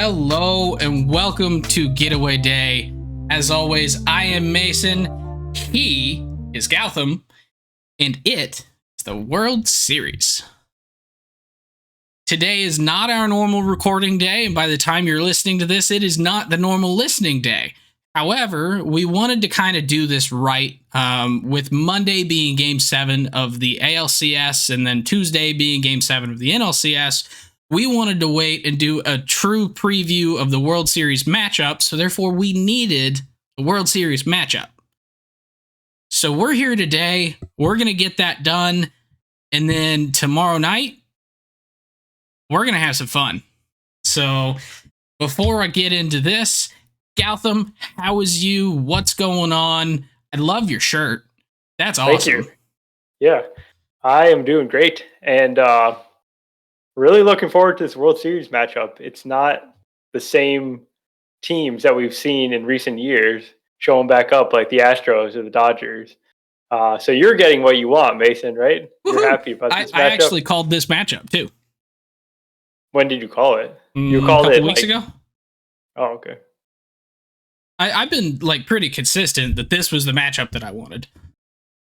Hello and welcome to Getaway Day. As always, I am Mason, he is Gautam, and it is the World Series. Today is not our normal recording day, and by the time you're listening to this, it is not the normal listening day. However, we wanted to kind of do this right, with Monday being Game 7 of the ALCS and then Tuesday being Game 7 of the NLCS. We wanted to wait and do a true preview of the World Series matchup, so therefore we needed a World Series matchup. So we're here today, we're going to get that done, and then tomorrow night, we're going to have some fun. So before I get into this, Gautam, how is you? What's going on? I love your shirt. That's awesome. Thank you. Yeah, I am doing great, and really looking forward to this World Series matchup. It's not the same teams that we've seen in recent years showing back up like the Astros or the Dodgers. So you're getting what you want, Mason, right? Woo-hoo. You're happy about this matchup? I actually called this matchup, too. When did you call it? You called it a couple weeks ago. Oh, okay. I've been like pretty consistent that this was the matchup that I wanted,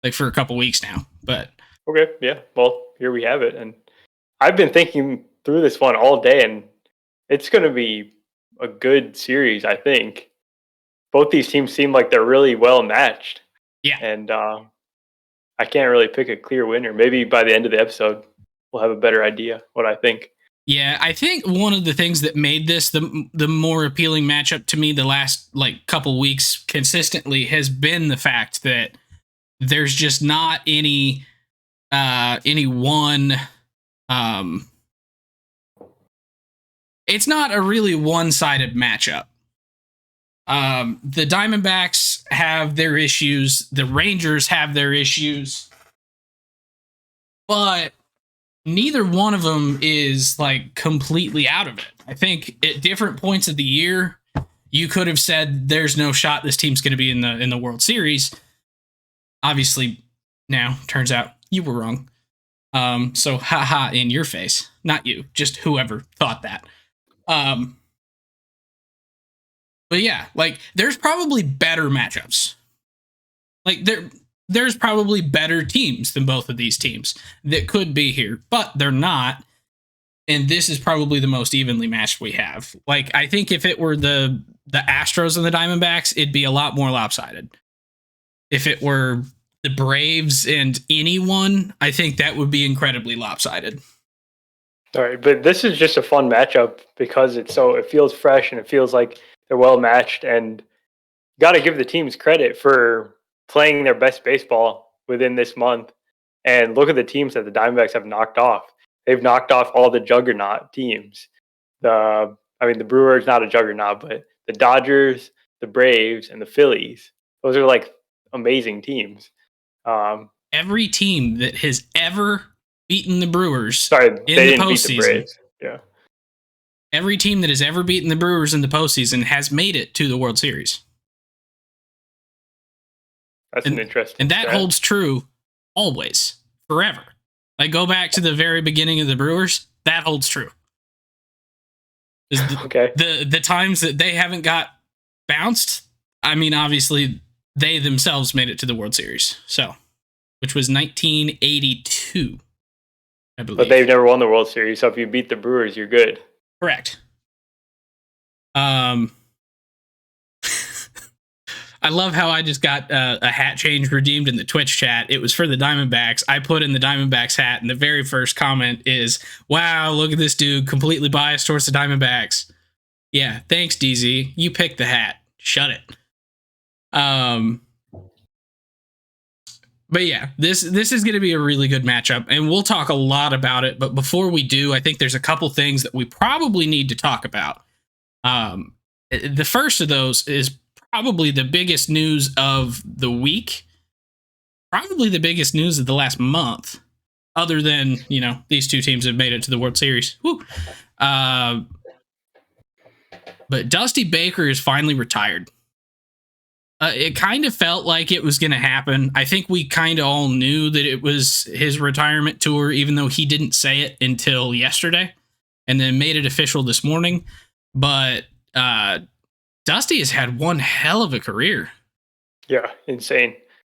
like for a couple weeks now. But okay, yeah. Well, here we have it, and I've been thinking through this one all day, and it's going to be a good series. I think both these teams seem like they're really well matched. Yeah, and I can't really pick a clear winner. Maybe by the end of the episode, we'll have a better idea what I think. Yeah, I think one of the things that made this the more appealing matchup to me the last like couple weeks consistently has been the fact that there's just not any one. It's not a really one-sided matchup. The Diamondbacks have their issues. The Rangers have their issues, but neither one of them is like completely out of it. I think at different points of the year, you could have said there's no shot this team's going to be in the World Series. Obviously, now turns out you were wrong. So haha in your face, not you, just whoever thought that. But yeah, like there's probably better matchups. Like there's probably better teams than both of these teams that could be here, but they're not. And this is probably the most evenly matched we have. Like, I think if it were the Astros and the Diamondbacks, it'd be a lot more lopsided. If it were the Braves and anyone, I think that would be incredibly lopsided. All right, but this is just a fun matchup because it feels fresh and it feels like they're well matched, and got to give the teams credit for playing their best baseball within this month. And look at the teams that the Diamondbacks have knocked off. They've knocked off all the juggernaut teams. The Brewers, not a juggernaut, but the Dodgers, the Braves, and the Phillies. Those are like amazing teams. Every team that has ever beaten the Brewers they in the didn't postseason. Beat the Braves. Yeah. Every team that has ever beaten the Brewers in the postseason has made it to the World Series. That's an interesting. And that holds true always, forever. Like, go back to the very beginning of the Brewers, that holds true. Okay. The times that they haven't got bounced, I mean, obviously, they themselves made it to the World Series. So, which was 1982, I believe. But they've never won the World Series, so if you beat the Brewers, you're good. Correct. I love how I just got a hat change redeemed in the Twitch chat. It was for the Diamondbacks. I put in the Diamondbacks hat, and the very first comment is, wow, look at this dude, completely biased towards the Diamondbacks. Yeah, thanks, DZ. You picked the hat. Shut it. But yeah, this is going to be a really good matchup, and we'll talk a lot about it. But before we do, I think there's a couple things that we probably need to talk about. The first of those is probably the biggest news of the week, probably the biggest news of the last month, other than, these two teams have made it to the World Series. Woo. But Dusty Baker is finally retired. It kind of felt like it was going to happen. I think we kind of all knew that it was his retirement tour, even though he didn't say it until yesterday and then made it official this morning. But Dusty has had one hell of a career. Yeah, insane.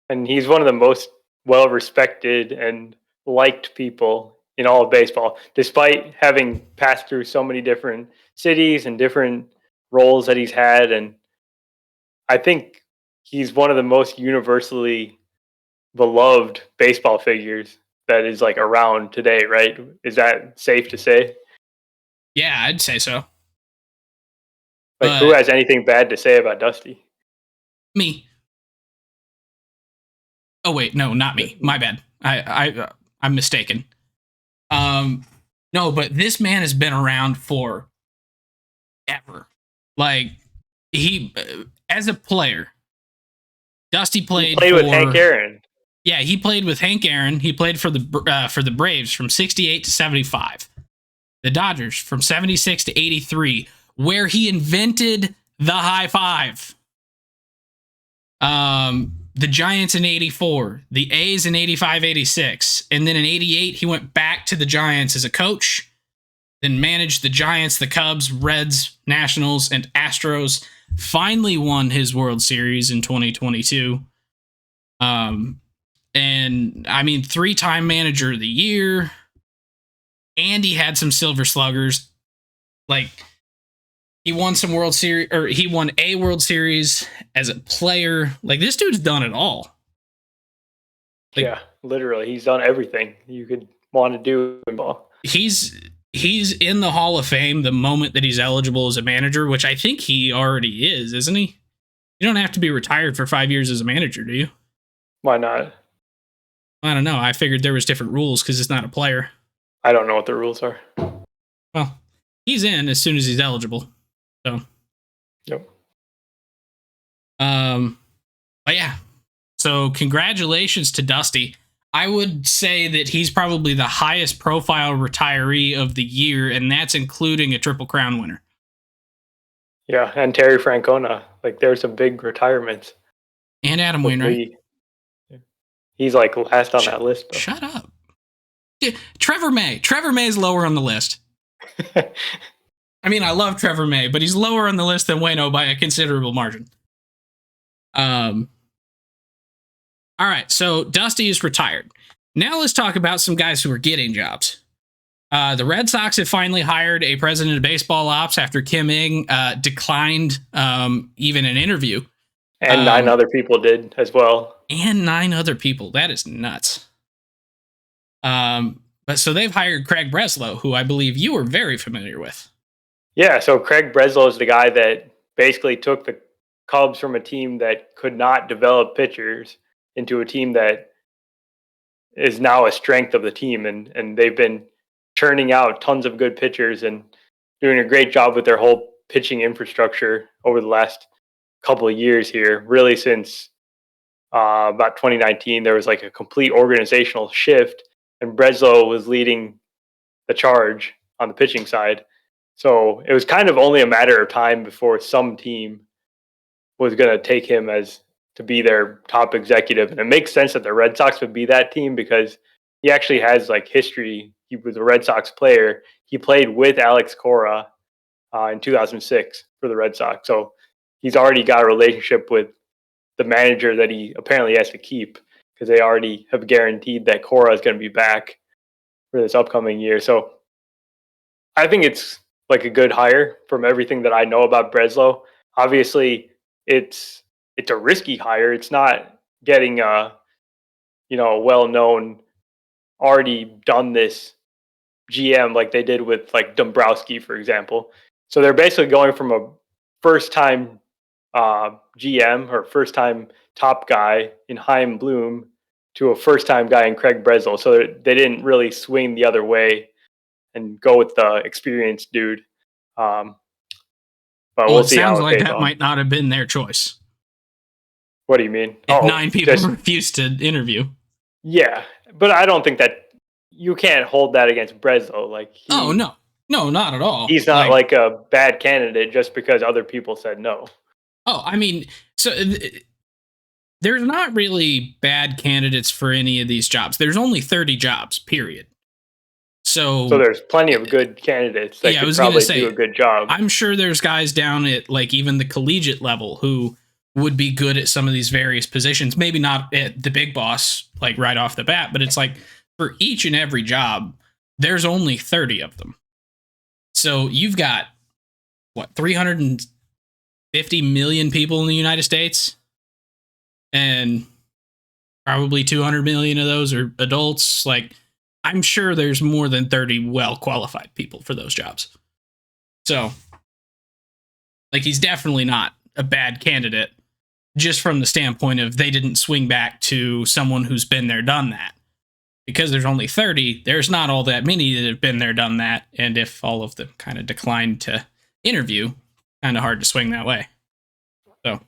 And he's one of the most well-respected and liked people in all of baseball, despite having passed through so many different cities and different roles that he's had. And I think he's one of the most universally beloved baseball figures that is like around today, right? Is that safe to say? Yeah, I'd say so. Like, who has anything bad to say about Dusty? Me. Oh wait, no, not me. My bad. I'm mistaken. No, but this man has been around for ever. Like he, as a player, Dusty played with Hank Aaron. Yeah, he played with Hank Aaron. He played for the Braves from 68 to 75. The Dodgers from 76 to 83, where he invented the high five. The Giants in 84, the A's in 85, 86, and then in 88 he went back to the Giants as a coach, then managed the Giants, the Cubs, Reds, Nationals, and Astros. Finally won his World Series in 2022. And I mean, 3-time manager of the year, and he had some silver sluggers. Like, he won some World Series, or he won a World Series as a player. Like, this dude's done it all. Like, yeah, literally, he's done everything you could want to do in ball. He's in the Hall of Fame the moment that he's eligible as a manager, which I think he already is, isn't he? You don't have to be retired for 5 years as a manager, do you? Why not? I don't know. I figured there was different rules because it's not a player. I don't know what the rules are. Well, he's in as soon as he's eligible. So. Yep. But yeah. So congratulations to Dusty. I would say that he's probably the highest profile retiree of the year, and that's including a Triple Crown winner. Yeah, and Terry Francona. Like, there's some big retirements. And Adam Wainwright. He's like last on that list. Though. Shut up. Trevor May. Trevor May's lower on the list. I mean, I love Trevor May, but he's lower on the list than Waino by a considerable margin. All right, so Dusty is retired. Now let's talk about some guys who are getting jobs. The Red Sox have finally hired a president of baseball ops after Kim Ng declined even an interview. And 9 other people did as well. And 9 other people. That is nuts. But so they've hired Craig Breslow, who I believe you are very familiar with. Yeah, so Craig Breslow is the guy that basically took the Cubs from a team that could not develop pitchers into a team that is now a strength of the team. And they've been churning out tons of good pitchers and doing a great job with their whole pitching infrastructure over the last couple of years here, really since about 2019. There was like a complete organizational shift, and Breslow was leading the charge on the pitching side. So it was kind of only a matter of time before some team was going to take him as to be their top executive. And it makes sense that the Red Sox would be that team because he actually has like history. He was a Red Sox player. He played with Alex Cora in 2006 for the Red Sox. So he's already got a relationship with the manager that he apparently has to keep because they already have guaranteed that Cora is going to be back for this upcoming year. So I think it's like a good hire from everything that I know about Breslow. Obviously, it's a risky hire. It's not getting a well-known, already done this GM like they did with like Dombrowski, for example. So they're basically going from a first-time GM or first-time top guy in Chaim Bloom to a first-time guy in Craig Breslow. So they didn't really swing the other way and go with the experienced dude. But we'll see. It sounds like that might not have been their choice. What do you mean? If 9 people refused to interview. Yeah, but I don't think that you can't hold that against Breslow. Like, no, not at all. He's not like a bad candidate just because other people said no. Oh, I mean, so there's not really bad candidates for any of these jobs. There's only 30 jobs, period. So there's plenty of good candidates that could probably do a good job. I'm sure there's guys down at like even the collegiate level who would be good at some of these various positions. Maybe not at the big boss, like right off the bat, but it's like for each and every job, there's only 30 of them. So you've got what, 350 million people in the United States? And probably 200 million of those are adults. Like, I'm sure there's more than 30 well-qualified people for those jobs. So, like, he's definitely not a bad candidate just from the standpoint of they didn't swing back to someone who's been there, done that. Because there's only 30, there's not all that many that have been there, done that. And if all of them kind of declined to interview, kind of hard to swing that way. So,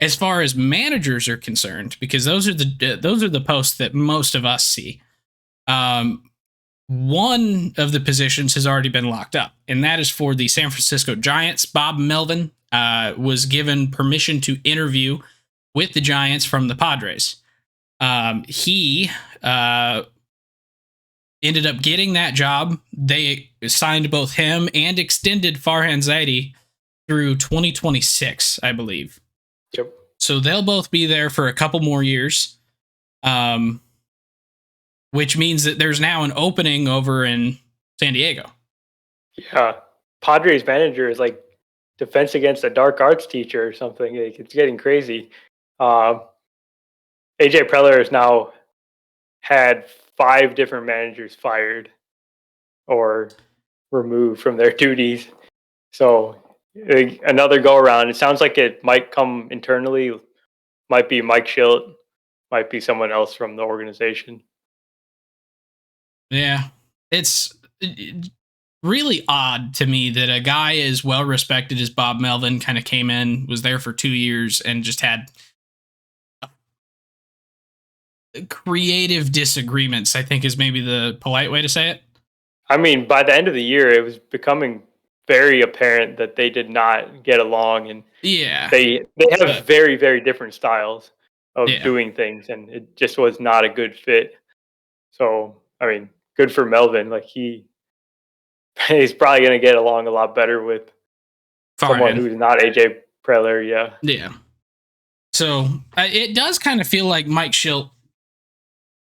as far as managers are concerned, because those are the posts that most of us see. One of the positions has already been locked up, and that is for the San Francisco Giants. Bob Melvin was given permission to interview with the Giants from the Padres. He ended up getting that job. They signed both him and extended Farhan Zaidi through 2026, I believe. Yep. So they'll both be there for a couple more years, which means that there's now an opening over in San Diego. Yeah. Padres manager is like defense against a dark arts teacher or something. Like, it's getting crazy. AJ Preller has now had 5 different managers fired or removed from their duties. So another go around. It sounds like it might come internally. Might be Mike Schilt. Might be someone else from the organization. Yeah, it's really odd to me that a guy as well respected as Bob Melvin kind of came in, was there for 2 years, and just had creative disagreements, I think is maybe the polite way to say it. I mean, by the end of the year, it was becoming very apparent that they did not get along, and they have very, very different styles of doing things, and it just was not a good fit. So, I mean, good for Melvin. Like, he's probably going to get along a lot better with someone who's not AJ Preller. Yeah. Yeah. So it does kind of feel like Mike Schilt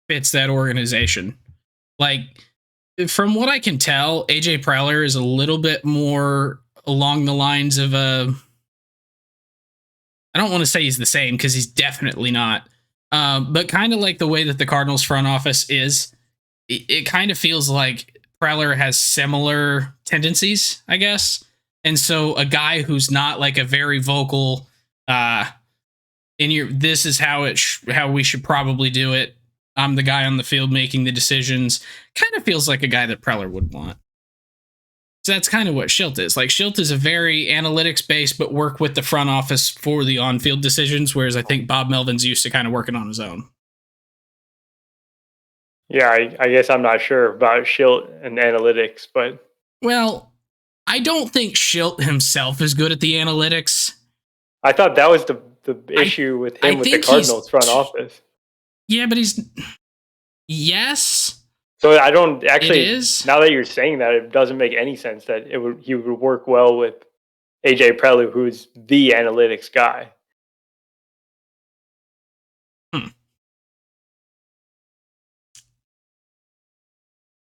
fits that organization. Like, from what I can tell, AJ Preller is a little bit more along the lines of I don't want to say he's the same, because he's definitely not. But kind of like the way that the Cardinals front office is, it kind of feels like Preller has similar tendencies, I guess. And so a guy who's not like a very vocal, this is how how we should probably do it, I'm the guy on the field making the decisions, kind of feels like a guy that Preller would want. So that's kind of what Schilt is. Like, Schilt is a very analytics-based, but work with the front office for the on-field decisions, whereas I think Bob Melvin's used to kind of working on his own. Yeah, I guess I'm not sure about Schilt and analytics, but... Well, I don't think Schilt himself is good at the analytics. I thought that was the issue with him with the Cardinals front office. Yeah, but he's... Yes. So I don't actually... Now that you're saying that, it doesn't make any sense that he would work well with AJ Preller, who's the analytics guy.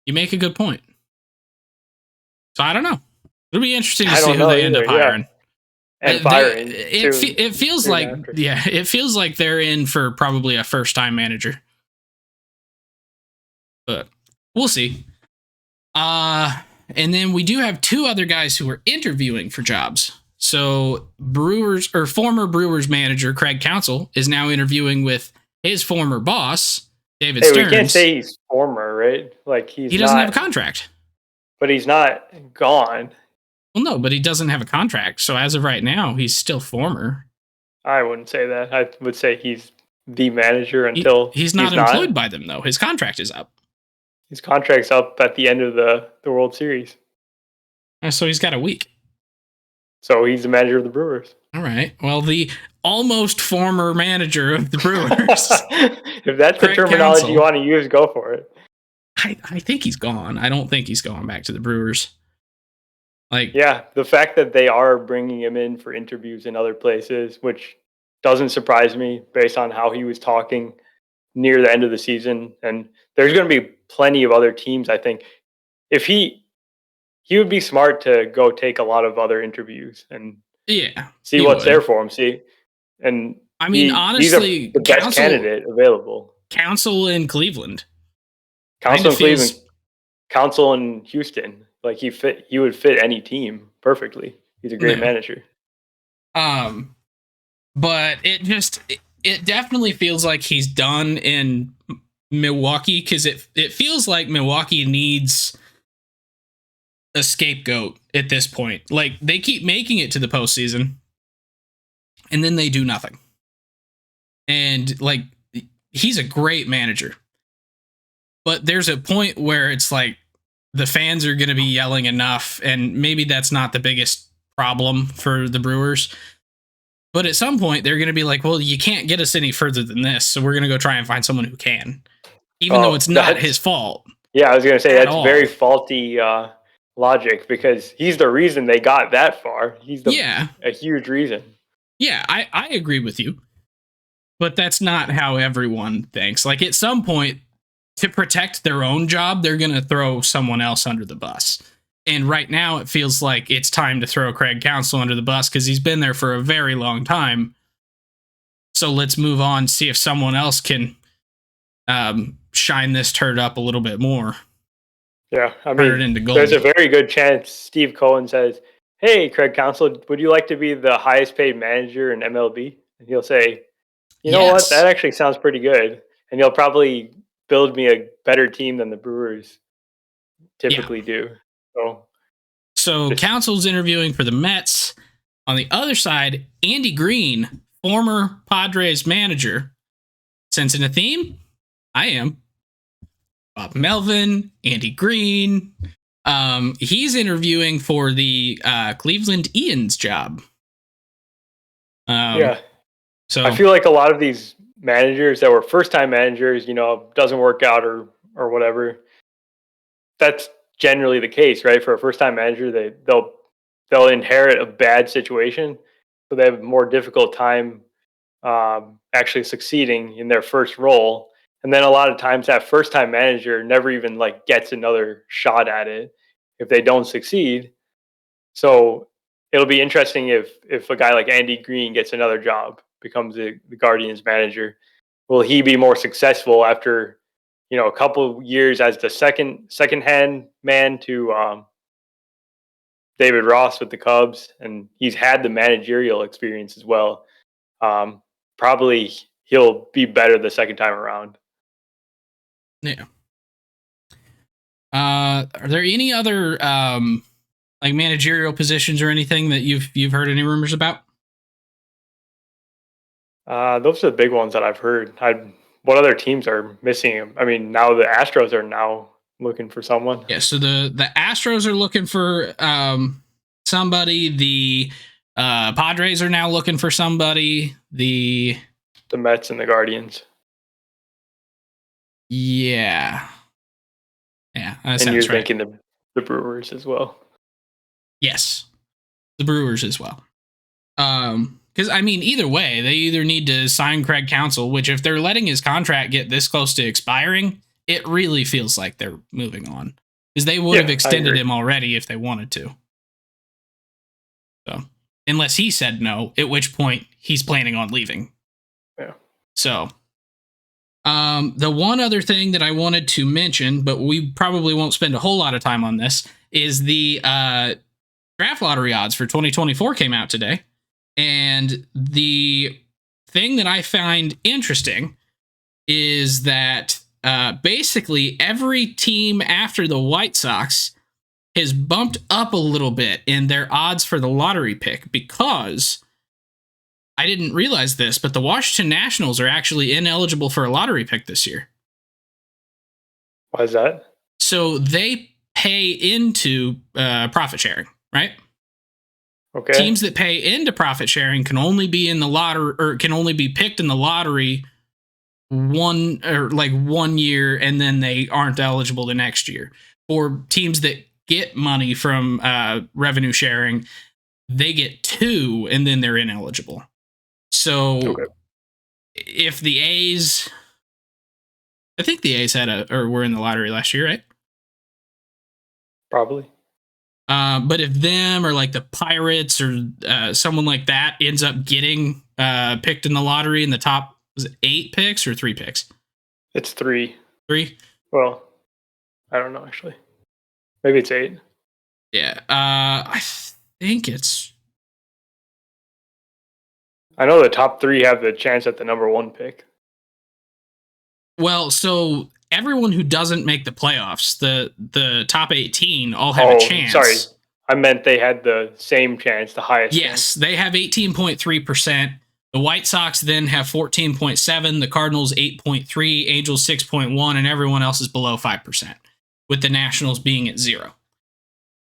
You make a good point. So I don't know. It'll be interesting to see who they end up hiring. Yeah. And firing. It feels like it feels like they're in for probably a first-time manager. But we'll see. And then we do have 2 other guys who are interviewing for jobs. So former Brewers manager Craig Counsell is now interviewing with his former boss, David Stearns. We can't say he's former, right? Like, he doesn't have a contract. But he's not gone. Well, no, but he doesn't have a contract. So as of right now, he's still former. I wouldn't say that. I would say he's the manager until he's not employed by them, though. His contract is up. His contract's up at the end of the World Series. So he's got a week. So he's the manager of the Brewers. All right. Well, the almost former manager of the Brewers. If that's Craig the terminology Counsell. you want to use, go for it. I think he's gone. I don't think he's going back to the Brewers. Like, yeah, the fact that they are bringing him in for interviews in other places, which doesn't surprise me based on how he was talking near the end of the season. And there's going to be plenty of other teams. I think if he would be smart to go take a lot of other interviews and see what's there for him. And I mean, honestly, the best candidate available. Counsell in Cleveland. Counsell in Cleveland. Counsell in Houston. Like he would fit any team perfectly. He's a great manager. But it definitely feels like he's done in Milwaukee, because it feels like Milwaukee needs a scapegoat at this point. Like, they keep making it to the postseason, and then they do nothing. And like, he's a great manager, but there's a point where it's like the fans are going to be yelling enough, and maybe that's not the biggest problem for the Brewers. But at some point, they're going to be like, well, you can't get us any further than this, so we're going to go try and find someone who can, even though it's not his fault. Yeah, I was going to say, that's very faulty logic, because he's the reason they got that far. He's a huge reason. Yeah, I agree with you. But that's not how everyone thinks. Like, at some point, to protect their own job, they're going to throw someone else under the bus. And right now, it feels like it's time to throw Craig Counsell under the bus, because he's been there for a very long time. So let's move on, see if someone else can shine this turd up a little bit more. Yeah, I mean, there's a very good chance Steve Cohen says, hey, Craig Counsell, would you like to be the highest paid manager in MLB? And he'll say, you know what, that actually sounds pretty good. And he'll probably build me a better team than the Brewers typically do. So Counsell's interviewing for the Mets. On the other side, Andy Green, former Padres manager. Sensing a theme? I am. Bob Melvin, Andy Green. He's interviewing for the Cleveland Indians job. So I feel like a lot of these managers that were first-time managers, doesn't work out or whatever. That's generally the case, right? For a first-time manager, they'll inherit a bad situation, so they have a more difficult time actually succeeding in their first role. And then a lot of times that first-time manager never even gets another shot at it if they don't succeed. So it'll be interesting if a guy like Andy Green gets another job, becomes the Guardians manager. Will he be more successful after a couple of years as the second-hand man to David Ross with the Cubs, and he's had the managerial experience as well. Probably he'll be better the second time around. Yeah. Are there any other managerial positions or anything that you've heard any rumors about? Those are the big ones that I've heard. What other teams are missing him? I mean, now the Astros are now looking for someone. Yeah, so the Astros are looking for somebody. The Padres are now looking for somebody. The Mets and the Guardians. Yeah. Yeah, and you're thinking the Brewers as well. Yes, the Brewers as well. Because, I mean, either way, they either need to sign Craig Counsell, which if they're letting his contract get this close to expiring, it really feels like they're moving on. Because they would have extended him already if they wanted to. So, unless he said no, at which point he's planning on leaving. Yeah. So, the one other thing that I wanted to mention, but we probably won't spend a whole lot of time on this, is the draft lottery odds for 2024 came out today. And the thing that I find interesting is that basically every team after the White Sox has bumped up a little bit in their odds for the lottery pick, because I didn't realize this, but the Washington Nationals are actually ineligible for a lottery pick this year. Why is that? So they pay into profit sharing, right? Okay. Teams that pay into profit sharing can only be in the lottery, or can only be picked in the lottery one year, and then they aren't eligible the next year. For teams that get money from revenue sharing, they get 2 and then they're ineligible. So if the A's, I think the A's were in the lottery last year, right? Probably. But if them or like the Pirates or someone like that ends up getting picked in the lottery in the top, was it 8 picks or 3 picks? It's 3. 3? Well, I don't know, actually. Maybe it's 8. Yeah. I think it's... I know the top 3 have the chance at the number 1 pick. Well, so everyone who doesn't make the playoffs, the top 18, all have a chance. Sorry. I meant they had the same chance, the highest chance. Yes, they have 18.3%. The White Sox then have 14.7%, the Cardinals 8.3%, Angels 6.1%, and everyone else is below 5%, with the Nationals being at 0.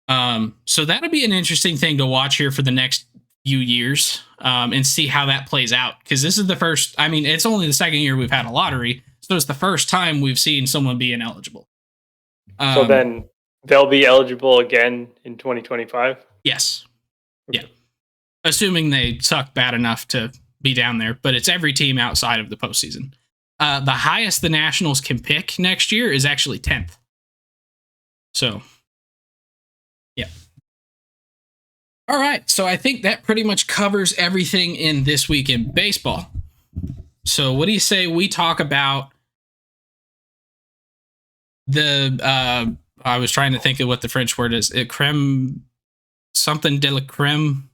So that'll be an interesting thing to watch here for the next few years, and see how that plays out. Because this is the first, I mean, it's only the second year we've had a lottery, so it's the first time we've seen someone be ineligible. So then they'll be eligible again in 2025? Yes. Okay. Yeah. Assuming they suck bad enough to be down there, but it's every team outside of the postseason. The highest the Nationals can pick next year is actually 10th. So, yeah. All right. So I think that pretty much covers everything in this week in baseball. So what do you say we talk about the, I was trying to think of what the French word is. Creme, something de la creme.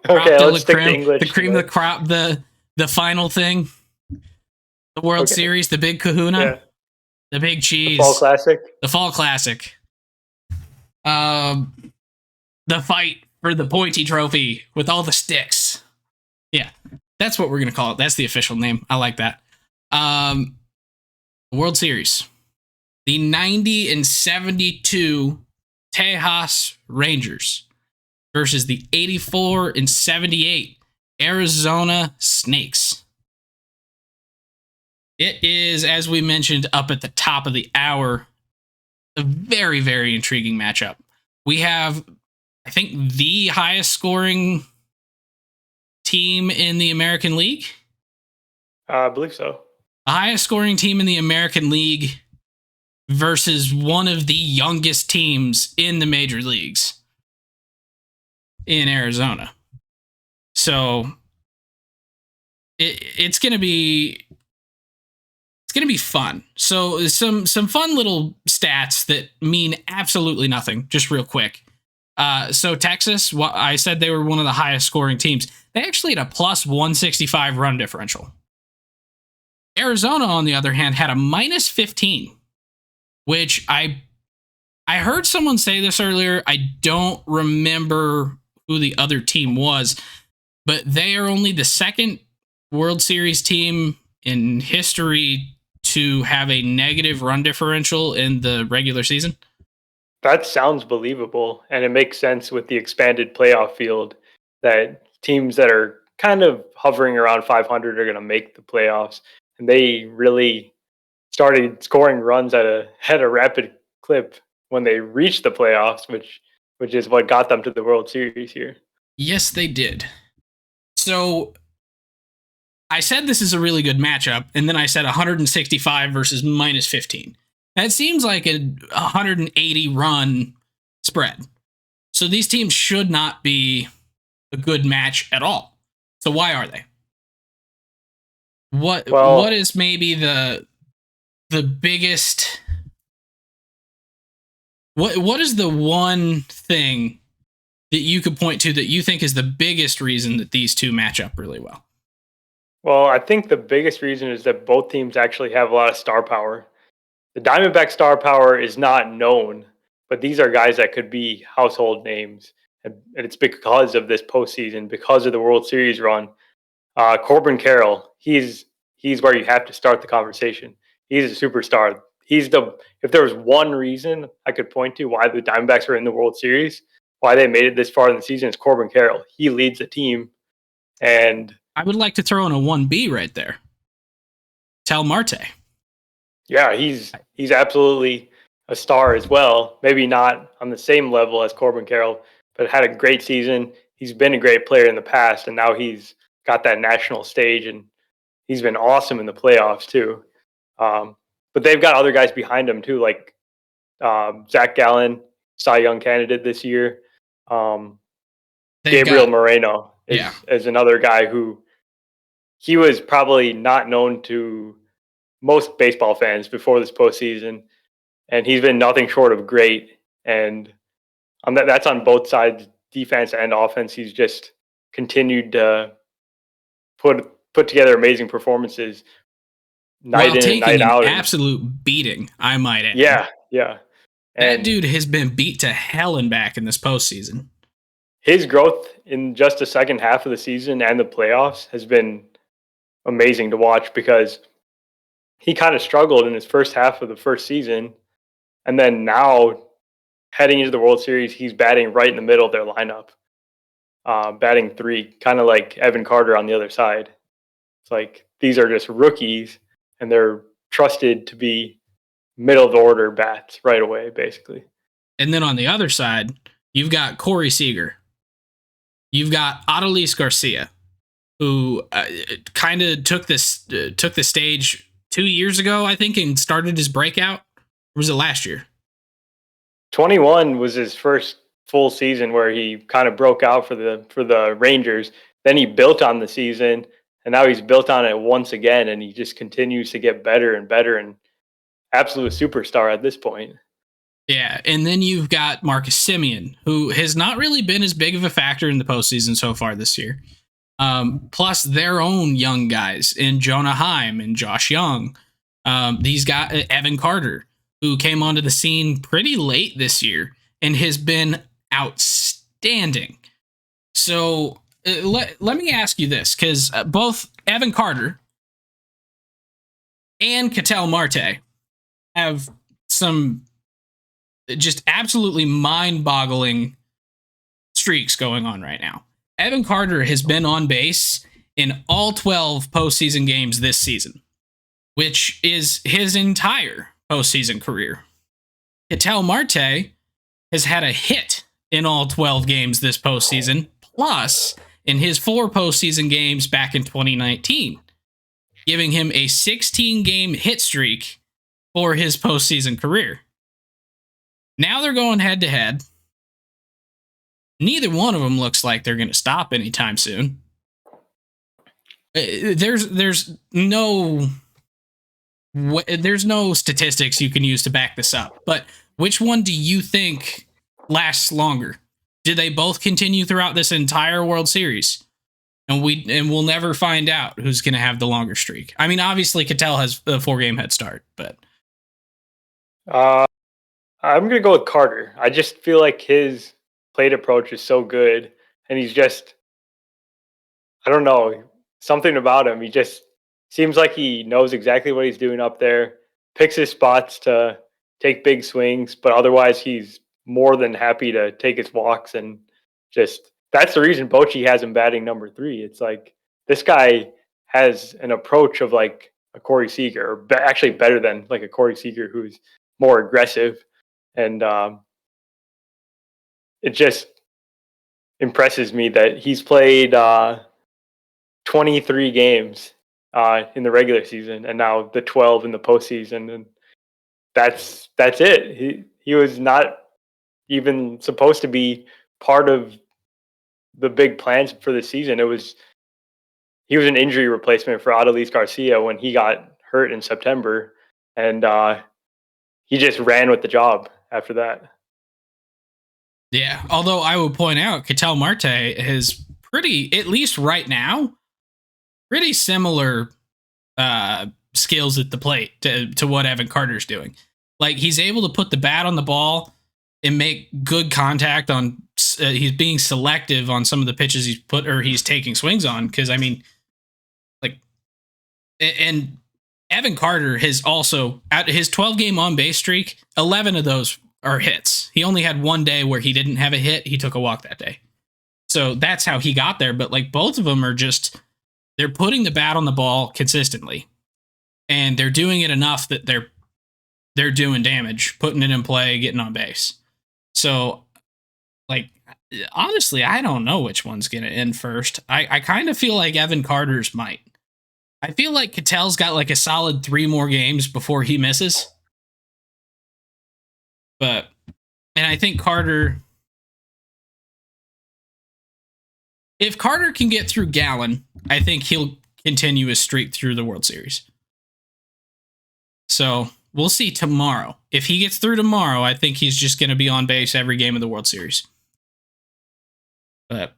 Okay, let's stick to English. The cream of the crop, the final thing. The World Series, the big kahuna, the big cheese. The Fall Classic. The Fall Classic. The fight for the pointy trophy with all the sticks. Yeah, that's what we're going to call it. That's the official name. I like that. World Series. The 90-72 Tejas Rangers versus the 84-78 Arizona Snakes. It is, as we mentioned up at the top of the hour, a very, very intriguing matchup. We have, I think, the highest scoring team in the American League. I believe so. The highest scoring team in the American League versus one of the youngest teams in the major leagues in Arizona. So it's going to be fun. So some fun little stats that mean absolutely nothing, just real quick. So Texas, I said they were one of the highest scoring teams. They actually had a plus 165 run differential. Arizona, on the other hand, had a minus 15, which I heard someone say this earlier. I don't remember who the other team was, but they are only the second World Series team in history to have a negative run differential in the regular season. That sounds believable, and it makes sense with the expanded playoff field that teams that are kind of hovering around 500 are going to make the playoffs, and they really started scoring runs at a rapid clip when they reached the playoffs, which is what got them to the World Series here. Yes, they did. So I said this is a really good matchup, and then I said 165 versus minus 15. That seems like a 180 run spread. So these teams should not be a good match at all. So why are they? What is maybe the biggest? What is the one thing that you could point to that you think is the biggest reason that these two match up really well? Well, I think the biggest reason is that both teams actually have a lot of star power. The Diamondback star power is not known, but these are guys that could be household names. And it's because of this postseason, because of the World Series run. Corbin Carroll, he's where you have to start the conversation. He's a superstar. If there was one reason I could point to why the Diamondbacks were in the World Series, why they made it this far in the season is Corbin Carroll. He leads the team, and I would like to throw in a 1B right there. Ketel Marte. Yeah, he's absolutely a star as well. Maybe not on the same level as Corbin Carroll, but had a great season. He's been a great player in the past, and now he's got that national stage, and he's been awesome in the playoffs too. But they've got other guys behind him too, like Zach Gallen, Cy Young candidate this year. Gabriel Moreno is another guy who he was probably not known to most baseball fans before this postseason, and he's been nothing short of great. And that's on both sides, defense and offense. He's just continued to put together amazing performances night in and night out. Absolute beating, I might add. Yeah. That dude has been beat to hell and back in this postseason. His growth in just the second half of the season and the playoffs has been amazing to watch, because he kind of struggled in his first half of the first season. And then now, heading into the World Series, he's batting right in the middle of their lineup, batting 3, kind of like Evan Carter on the other side. It's like these are just rookies, and they're trusted to be middle of the order bats right away, basically. And then on the other side, you've got Corey Seager. You've got Adolis Garcia, who kind of took the stage 2 years ago, I think, and started his breakout. Or was it last year? 21 was his first full season where he kind of broke out for the Rangers. Then he built on the season, and now he's built on it once again, and he just continues to get better and better, and absolute superstar at this point. Yeah, and then you've got Marcus Semien, who has not really been as big of a factor in the postseason so far this year. Plus their own young guys in Jonah Heim and Josh Young. These guys, Evan Carter, who came onto the scene pretty late this year and has been outstanding. So let me ask you this, because both Evan Carter and Ketel Marte have some just absolutely mind-boggling streaks going on right now. Evan Carter has been on base in all 12 postseason games this season, which is his entire postseason career. Ketel Marte has had a hit in all 12 games this postseason, plus in his 4 postseason games back in 2019, giving him a 16-game hit streak for his postseason career. Now they're going head-to-head. Neither one of them looks like they're going to stop anytime soon. There's no statistics you can use to back this up. But which one do you think lasts longer? Do they both continue throughout this entire World Series? And we'll never find out who's going to have the longer streak. I mean, obviously Ketel has a 4-game head start, but I'm going to go with Carter. I just feel like his plate approach is so good, and he's just, I don't know, something about him. He just seems like he knows exactly what he's doing up there, picks his spots to take big swings, but otherwise he's more than happy to take his walks, and just that's the reason Bochy has him batting number 3. It's like this guy has an approach of like a Corey Seager, or actually better than like a Corey Seager, who's more aggressive. And it just impresses me that he's played 23 games in the regular season, and now the 12 in the postseason, and that's it. He was not even supposed to be part of the big plans for the season. He was an injury replacement for Adolis Garcia when he got hurt in September, and he just ran with the job after that. Yeah, although I would point out Ketel Marte has pretty, at least right now, pretty similar skills at the plate to what Evan Carter's doing. Like, he's able to put the bat on the ball and make good contact on. He's being selective on some of the pitches he's taking swings on. Because I mean, like, and Evan Carter has also, at his 12-game on base streak, 11 of those or hits. He only had one day where he didn't have a hit. He took a walk that day. So that's how he got there. But like both of them are just, they're putting the bat on the ball consistently. And they're doing it enough that they're doing damage, putting it in play, getting on base. So, like, honestly, I don't know which one's going to end first. I kind of feel like Evan Carter's might. I feel like Ketel's got like a solid 3 more games before he misses. And I think Carter, if Carter can get through Gallen, I think he'll continue his streak through the World Series. So we'll see tomorrow. If he gets through tomorrow, I think he's just going to be on base every game of the World Series. But,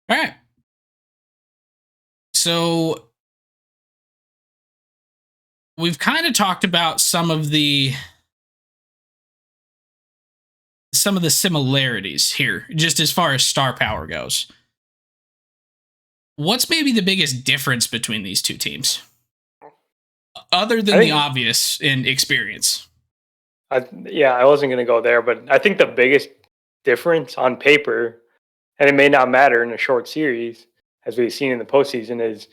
all right. So we've kind of talked about some of the similarities here, just as far as star power goes. What's maybe the biggest difference between these two teams? Other than the obvious in experience. I wasn't going to go there, but I think the biggest difference on paper, and it may not matter in a short series, as we've seen in the postseason, is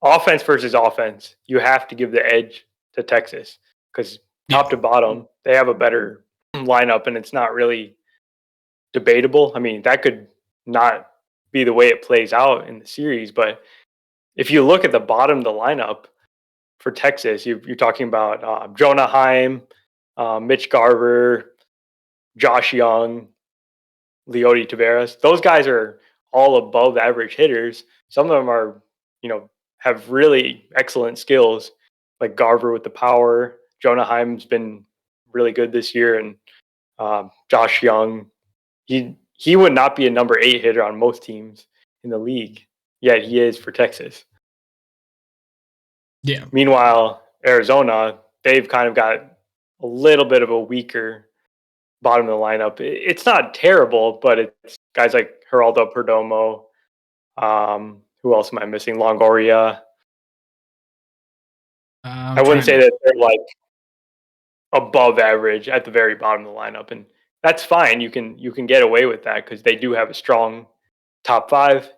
offense versus offense. You have to give the edge to Texas because top to bottom, they have a better lineup, and it's not really debatable. I mean, that could not be the way it plays out in the series, but if you look at the bottom of the lineup, for Texas, you're talking about Jonah Heim, Mitch Garver, Josh Young, Leody Taveras. Those guys are all above average hitters. Some of them are, have really excellent skills, like Garver with the power. Jonah Heim's been really good this year, and Josh Young, he would not be a number 8 hitter on most teams in the league, yet he is for Texas. Yeah. Meanwhile, Arizona, they've kind of got a little bit of a weaker bottom of the lineup. It's not terrible, but it's guys like Geraldo Perdomo. Who else am I missing? Longoria. I wouldn't say that they're like above average at the very bottom of the lineup, and that's fine. You can get away with that because they do have a strong top 5.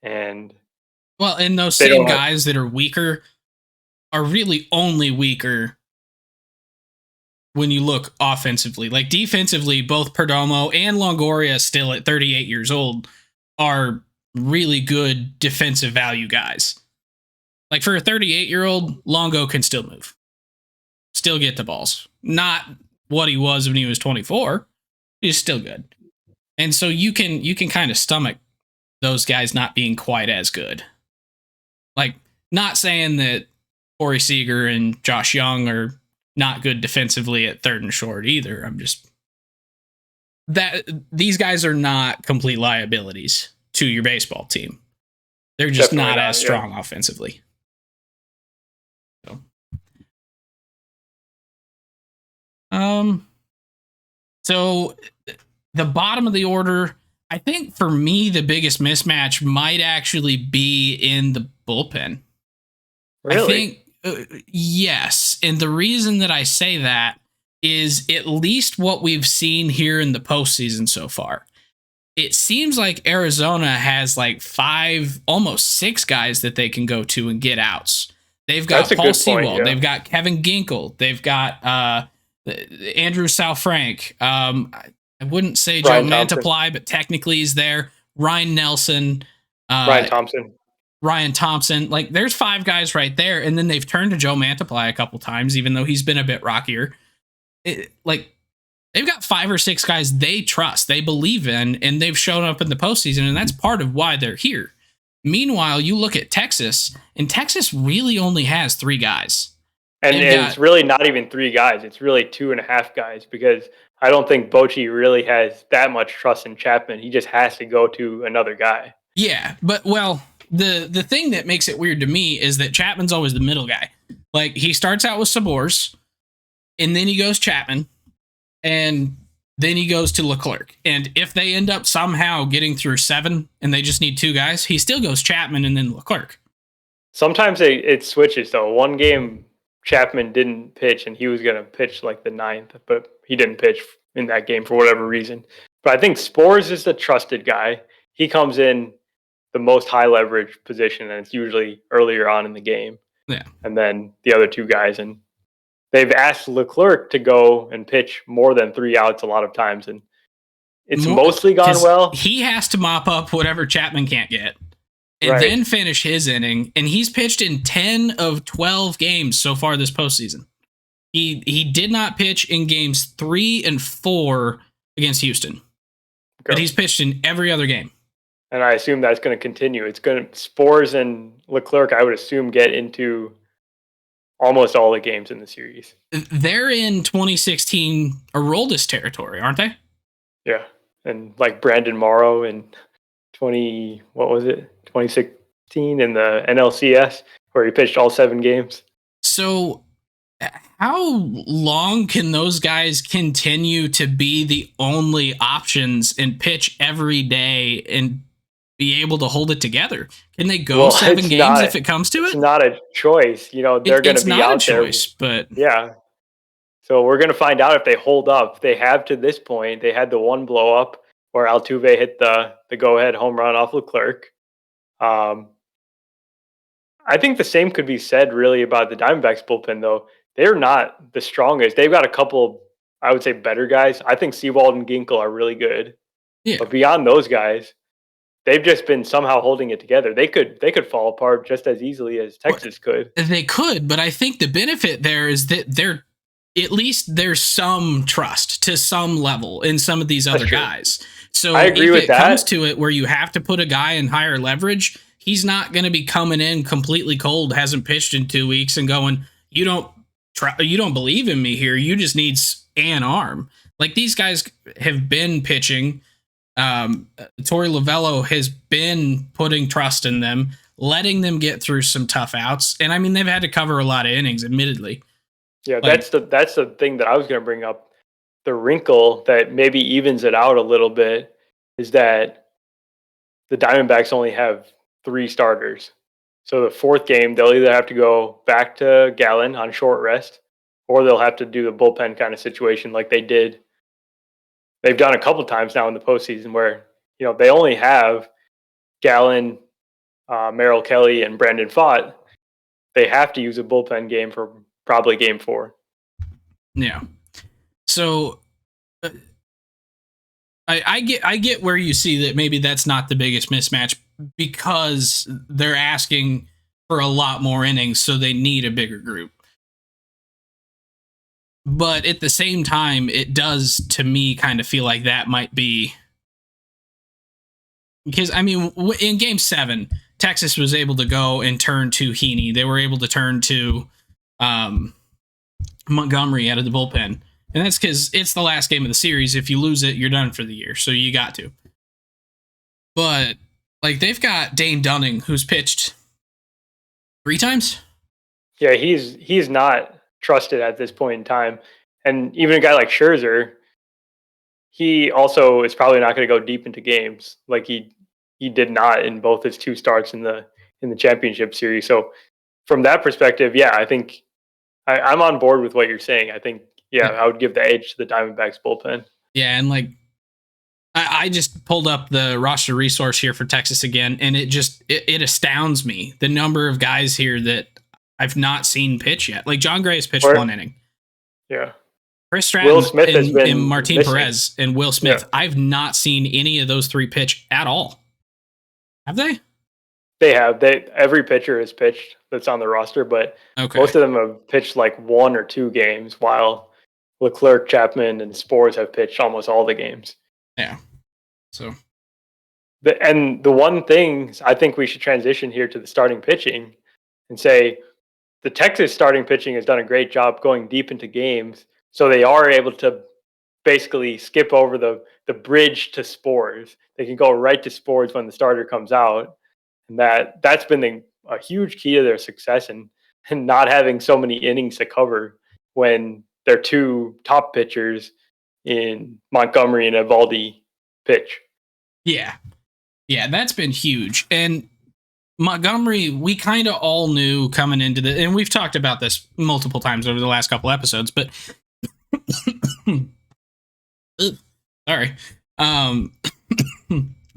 And those same guys that are weaker are really only weaker when you look offensively. Like defensively, both Perdomo and Longoria, still at 38 years old, are really good defensive value guys. Like for a 38-year-old, Longo can still move, still get the balls. Not what he was when he was 24. He's still good. And so you can kind of stomach those guys not being quite as good. Like, not saying that Corey Seager and Josh Young are not good defensively at third and short either. I'm just that these guys are not complete liabilities to your baseball team. They're just not as strong offensively. So the bottom of the order, I think for me, the biggest mismatch might actually be in the bullpen. Really? I think yes. And the reason that I say that is at least what we've seen here in the postseason so far. It seems like Arizona has like 5, almost 6 guys that they can go to and get outs. They've got Paul Sewald. They've got Kevin Ginkel. They've got Andrew Salfrank. I wouldn't say Joe Mantiply, but technically he's there. Ryan Nelson. Ryan Thompson. Like, there's 5 guys right there, and then they've turned to Joe Mantiply a couple times, even though he's been a bit rockier. They've got 5 or 6 guys they trust, they believe in, and they've shown up in the postseason, and that's part of why they're here. Meanwhile, you look at Texas, and Texas really only has 3 guys. And it's really not even 3 guys. It's really 2.5 guys, because I don't think Bochy really has that much trust in Chapman. He just has to go to another guy. Yeah, but, the thing that makes it weird to me is that Chapman's always the middle guy. Like, he starts out with Sabors, and then he goes Chapman, and then he goes to Leclerc. And if they end up somehow getting through 7 and they just need 2 guys, he still goes Chapman and then Leclerc. Sometimes it switches, though. One game, Chapman didn't pitch and he was going to pitch like the ninth, but he didn't pitch in that game for whatever reason. But I think Spores is the trusted guy. He comes in the most high leverage position, and it's usually earlier on in the game. Yeah. And then the other two guys, and they've asked Leclerc to go and pitch more than 3 outs a lot of times, and it's mostly gone well. He has to mop up whatever Chapman can't get and then finish his inning. And he's pitched in 10 of 12 games so far this postseason. He did not pitch in games 3 and 4 against Houston, but he's pitched in every other game. And I assume that's going to continue. It's going to Spores and Leclerc, I would assume, get into almost all the games in the series. They're in 2016 Aroldis territory, aren't they? Yeah, and like Brandon Morrow in 2016 in the NLCS, where he pitched all 7 games. So how long can those guys continue to be the only options and pitch every day and be able to hold it together? Can they go 7 games if it comes to it? It's not a choice. You know, they're going to be out there. But yeah. So we're going to find out if they hold up. They have to this point. They had the one blow up where Altuve hit the go-ahead home run off Leclerc. I think the same could be said really about the Diamondbacks bullpen, though. They're not the strongest. They've got a couple, I would say, better guys. I think Sewald and Ginkel are really good. Yeah. But beyond those guys, they've just been somehow holding it together. They could fall apart just as easily as Texas could. They could, but I think the benefit there is that at least there's some trust to some level in some of these other guys. So I agree with that. If it comes to it where you have to put a guy in higher leverage, he's not going to be coming in completely cold, hasn't pitched in 2 weeks, and going, you don't believe in me here. You just need an arm. Like, these guys have been pitching. Torey Lovello has been putting trust in them, letting them get through some tough outs. And I mean, they've had to cover a lot of innings, admittedly. Yeah, that's the thing that I was going to bring up. The wrinkle that maybe evens it out a little bit is that the Diamondbacks only have 3 starters. So the 4th game, they'll either have to go back to Gallen on short rest, or they'll have to do the bullpen kind of situation like they did. They've done a couple times now in the postseason where, you know, they only have Gallen, Merrill Kelly, and Brandon Pfaadt. They have to use a bullpen game for probably game 4. Yeah. So I get where you see that maybe that's not the biggest mismatch because they're asking for a lot more innings, so they need a bigger group. But at the same time, it does, to me, kind of feel like that might be... Because, I mean, in Game 7, Texas was able to go and turn to Heaney. They were able to turn to Montgomery out of the bullpen. And that's because it's the last game of the series. If you lose it, you're done for the year. So you got to. But, like, they've got Dane Dunning, who's pitched 3 times? Yeah, he's not trusted at this point in time. And even a guy like Scherzer, he also is probably not going to go deep into games like he did not in both his 2 starts in the championship series. So from that perspective, yeah, I think I'm on board with what you're saying. I think, I would give the edge to the Diamondbacks bullpen. Yeah, and like I just pulled up the roster resource here for Texas again, and it astounds me the number of guys here that I've not seen pitch yet. Like, John Gray has pitched 1 inning. Yeah. Chris Stratton, Will Smith has been and Martin missing. Perez and Will Smith. Yeah. I've not seen any of those 3 pitch at all. Have they? They have. Every pitcher has pitched that's on the roster, but most of them have pitched like 1 or 2 games, while Leclerc, Chapman, and Spores have pitched almost all the games. Yeah. So. And the one thing I think we should transition here to the starting pitching and say the Texas starting pitching has done a great job going deep into games, so they are able to basically skip over the bridge to Spores. They can go right to Spores when the starter comes out, and that's been a huge key to their success and not having so many innings to cover when their 2 top pitchers in Montgomery and Evaldi pitch. Yeah, that's been huge. And Montgomery, we kind of all knew coming into the, and we've talked about this multiple times over the last couple episodes, but sorry.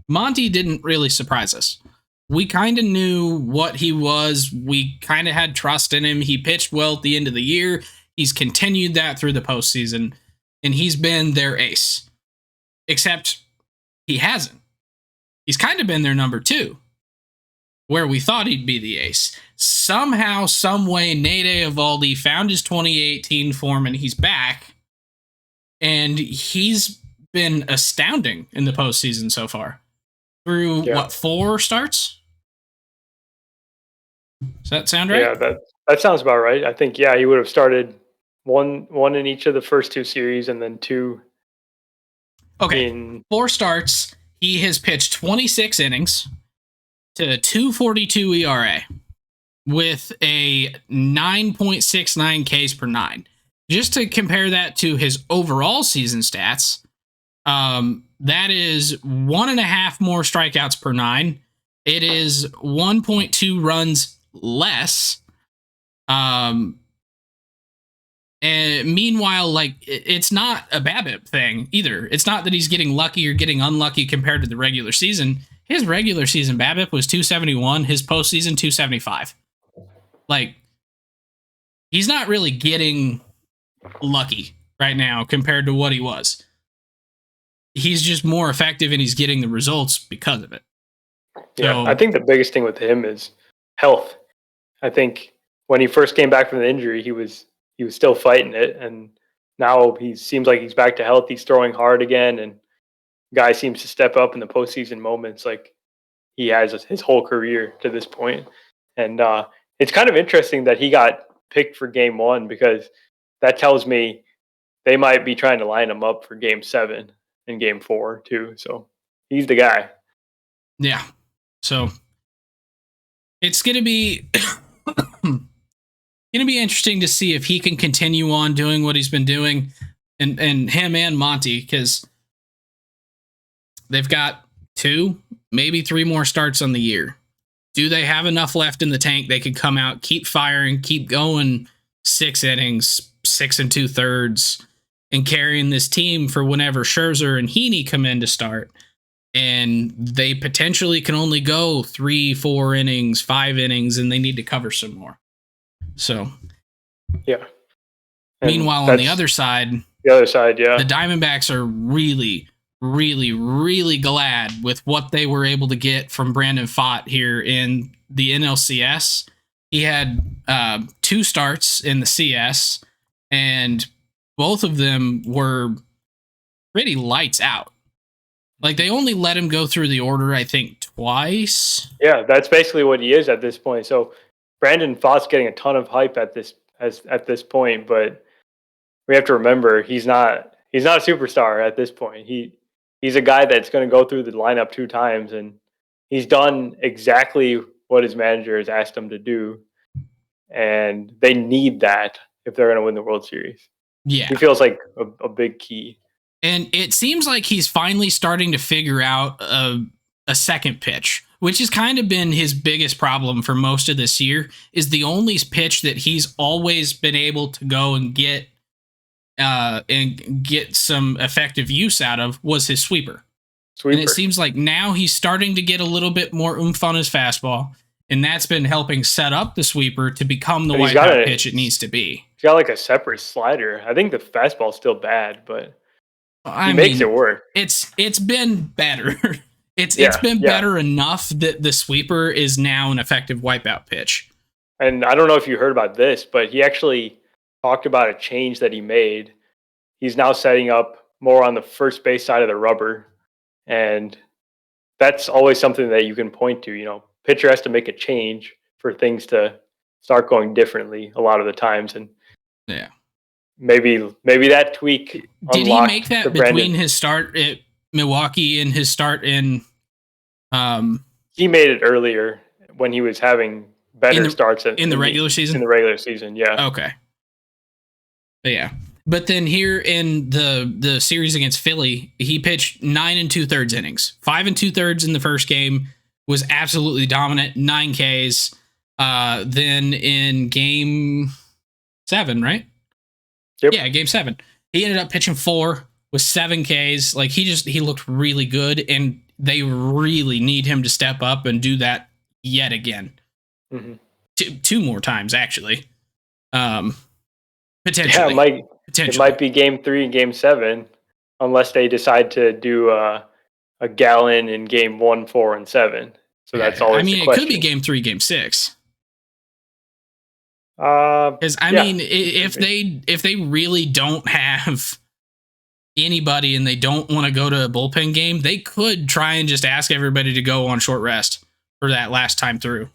Monty didn't really surprise us. We kind of knew what he was. We kind of had trust in him. He pitched well at the end of the year. He's continued that through the postseason, and he's been their ace. Except he hasn't. He's kind of been their number 2, where we thought he'd be the ace. Somehow, some way, Nate Eovaldi found his 2018 form, and he's back. And he's been astounding in the postseason so far. Through, 4 starts? Does that sound right? Yeah, that sounds about right. I think, he would have started one in each of the first 2 series and then 2. Okay, 4 starts. He has pitched 26 innings to 2.42 ERA with a 9.69 Ks per 9. Just to compare that to his overall season stats, that is 1.5 more strikeouts per 9. It is 1.2 runs less. And meanwhile, like, it's not a BABIP thing either. It's not that he's getting lucky or getting unlucky compared to the regular season. His regular season BABIP was 271. His postseason 275. Like, he's not really getting lucky right now compared to what he was. He's just more effective and he's getting the results because of it. Yeah, so, I think the biggest thing with him is health. I think when he first came back from the injury, he was still fighting it, and now he seems like he's back to health. He's throwing hard again, and guy seems to step up in the postseason moments like he has his whole career to this point. And it's kind of interesting that he got picked for Game 1 because that tells me they might be trying to line him up for Game 7 and Game 4 too. So he's the guy. Yeah. So it's going to be interesting to see if he can continue on doing what he's been doing, and him and Monty, because they've got 2, maybe 3 more starts on the year. Do they have enough left in the tank? They could come out, keep firing, keep going 6 innings, 6 2/3, and carrying this team for whenever Scherzer and Heaney come in to start. And they potentially can only go 3, 4 innings, 5 innings, and they need to cover some more. So, yeah. Meanwhile, on the other side, the Diamondbacks are really, really, really glad with what they were able to get from Brandon Pfaadt here in the NLCS. He had 2 starts in the CS, and both of them were pretty lights out. Like, they only let him go through the order, I think, twice. Yeah, that's basically what he is at this point. So Brandon Pfaadt's getting a ton of hype at this point, but we have to remember he's not a superstar at this point. He's a guy that's going to go through the lineup 2 times, and he's done exactly what his manager has asked him to do, and they need that if they're going to win the World Series. Yeah, he feels like a big key. And it seems like he's finally starting to figure out a second pitch, which has kind of been his biggest problem for most of this year, is the only pitch that he's always been able to go and get some effective use out of was his sweeper. And it seems like now he's starting to get a little bit more oomph on his fastball, and that's been helping set up the sweeper to become the wipeout pitch it needs to be. He's got like a separate slider. I think the fastball's still bad, but he makes it work. It's been better. It's been better enough that the sweeper is now an effective wipeout pitch. And I don't know if you heard about this, but he actually talked about a change that he made. He's now setting up more on the first base side of the rubber, and that's always something that you can point to. You know, pitcher has to make a change for things to start going differently a lot of the times, and yeah. Maybe that tweak. Did he make that between his start at Milwaukee and his start in? He made it earlier when he was having better starts in the regular season. In the regular season, yeah. Okay. But then here in the series against Philly, he pitched 9 2/3 innings, 5 2/3 in the first game, was absolutely dominant, 9 Ks. Then in game 7, right? Yep. Yeah, game 7. He ended up pitching 4 with 7 Ks. Like he looked really good, and they really need him to step up and do that yet again. Mm-hmm. Two more times, actually. Potentially. Yeah, it might be game 3 and game 7, unless they decide to do a Gallen in game 1, 4, and 7. So that's always the question. It could be game 3, game 6. Because if they really don't have anybody and they don't want to go to a bullpen game, they could try and just ask everybody to go on short rest for that last time through.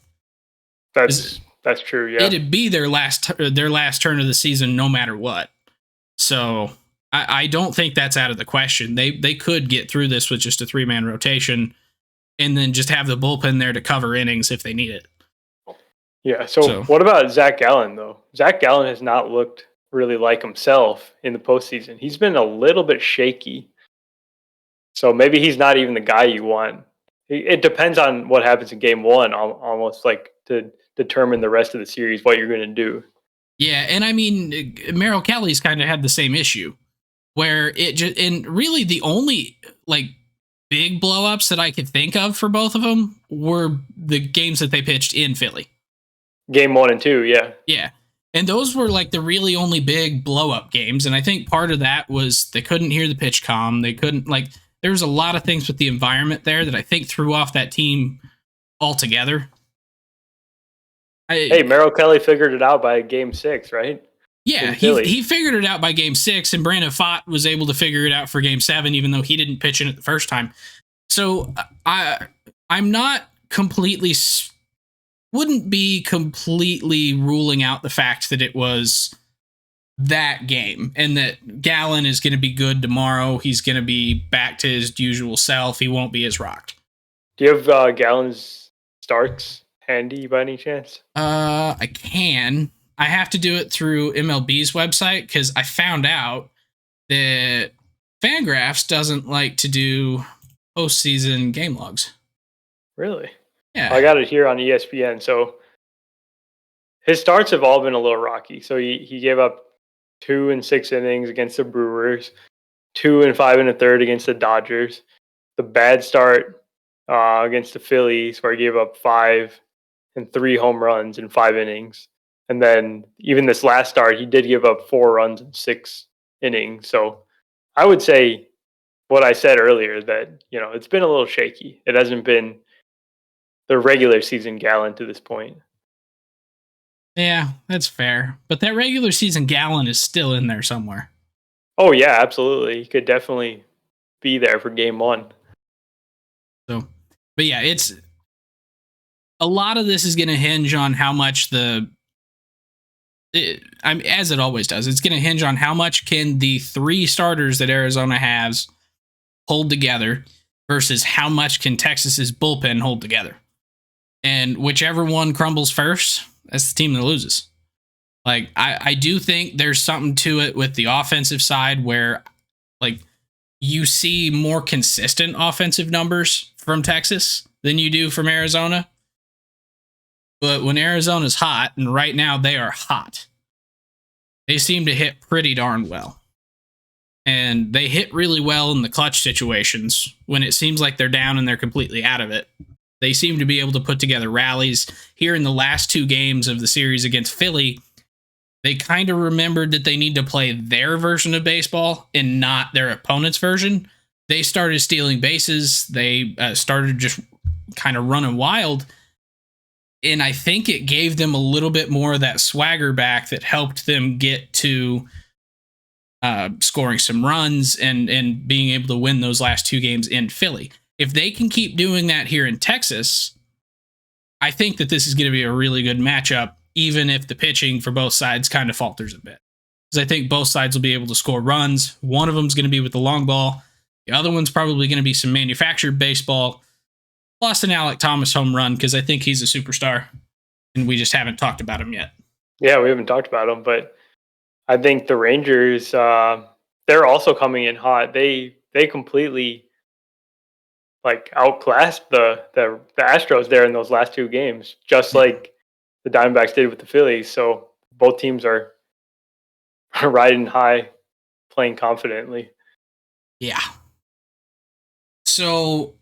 That's true. Yeah, it'd be their last turn of the season, no matter what. So I don't think that's out of the question. They could get through this with just a 3-man rotation, and then just have the bullpen there to cover innings if they need it. Yeah. So what about Zach Gallen though? Zach Gallen has not looked really like himself in the postseason. He's been a little bit shaky. So maybe he's not even the guy you want. It depends on what happens in game 1, almost like to determine the rest of the series, what you're going to do. Yeah, and Merrill Kelly's kind of had the same issue, where and really the only like big blow-ups that I could think of for both of them were the games that they pitched in Philly. Game 1 and 2, yeah. Yeah. And those were like the really only big blow-up games, and I think part of that was they couldn't hear the pitch comm. They couldn't, there was a lot of things with the environment there that I think threw off that team altogether. Hey, Merrill Kelly figured it out by game 6, right? Yeah, he figured it out by game 6, and Brandon Pfaadt was able to figure it out for game 7, even though he didn't pitch in it the first time. So I'm not completely, wouldn't be completely ruling out the fact that it was that game, and that Gallen is going to be good tomorrow. He's going to be back to his usual self. He won't be as rocked. Do you have Gallen's starts handy by any chance? I can. I have to do it through MLB's website because I found out that Fangraphs doesn't like to do postseason game logs. Really? Yeah. I got it here on ESPN. So his starts have all been a little rocky. So he gave up 2 and 6 innings against the Brewers, 2 and 5 1/3 against the Dodgers. The bad start against the Phillies, where he gave up 5 and 3 home runs in 5 innings. And then even this last start, he did give up 4 runs in 6 innings. So I would say what I said earlier, that, it's been a little shaky. It hasn't been the regular season Gallen to this point. Yeah, that's fair. But that regular season Gallen is still in there somewhere. Oh, yeah, absolutely. He could definitely be there for game 1. So, but yeah, it's a lot of this is going to hinge on how much as it always does, it's going to hinge on how much can the 3 starters that Arizona has hold together versus how much can Texas's bullpen hold together. And whichever one crumbles first, that's the team that loses. I do think there's something to it with the offensive side where, you see more consistent offensive numbers from Texas than you do from Arizona. But when Arizona's hot, and right now they are hot, they seem to hit pretty darn well. And they hit really well in the clutch situations when it seems like they're down and they're completely out of it. They seem to be able to put together rallies. Here in the last 2 games of the series against Philly, they kind of remembered that they need to play their version of baseball and not their opponent's version. They started stealing bases. They started just kind of running wild. And I think it gave them a little bit more of that swagger back that helped them get to scoring some runs and being able to win those last 2 games in Philly. If they can keep doing that here in Texas, I think that this is going to be a really good matchup, even if the pitching for both sides kind of falters a bit. Because I think both sides will be able to score runs. One of them is going to be with the long ball. The other one's probably going to be some manufactured baseball, plus an Alek Thomas home run, because I think he's a superstar, and we just haven't talked about him yet. Yeah, we haven't talked about him, but I think the Rangers, they're also coming in hot. They completely like outclassed the Astros there in those last two games, just like the Diamondbacks did with the Phillies. So both teams are riding high, playing confidently. Yeah. So,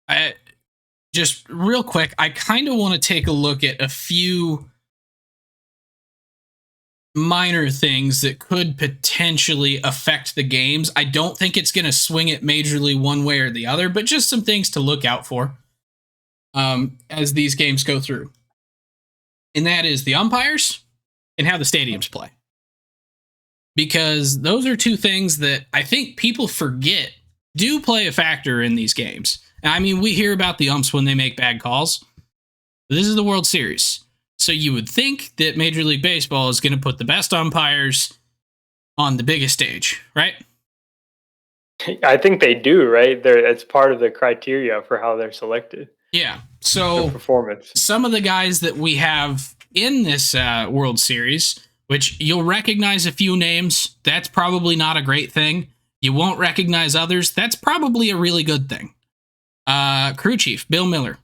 I just real quick, I kind of want to take a look at a few minor things that could potentially affect the games. I don't think it's going to swing it majorly one way or the other, but just some things to look out for as these games go through. And that is the umpires and how the stadiums play. Because those are two things that I think people forget do play a factor in these games. I mean, we hear about the umps when they make bad calls. This is the World Series. So you would think that Major League Baseball is going to put the best umpires on the biggest stage, right? I think they do, right? It's part of the criteria for how they're selected. Yeah. So performance. Some of the guys that we have in this World Series, which you'll recognize a few names, that's probably not a great thing. You won't recognize others. That's probably a really good thing. Crew chief, Bill Miller.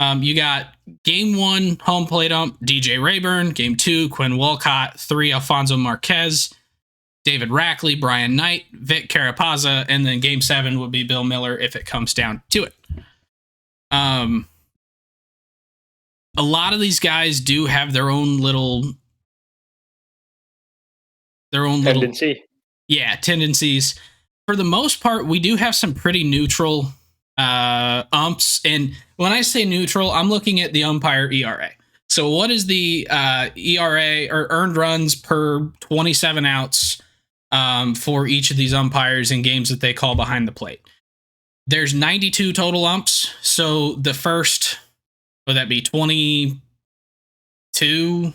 You got game 1, home plate ump, DJ Rayburn. Game 2, Quinn Wolcott. 3, Alfonso Marquez. David Rackley, Brian Knight, Vic Carapazza. And then game 7 would be Bill Miller if it comes down to it. A lot of these guys do have their own little tendency. Tendencies. For the most part, we do have some pretty neutral umps. And when I say neutral, I'm looking at the umpire ERA. So what is the ERA or earned runs per 27 outs for each of these umpires in games that they call behind the plate? There's 92 total umps. So the first, would that be 22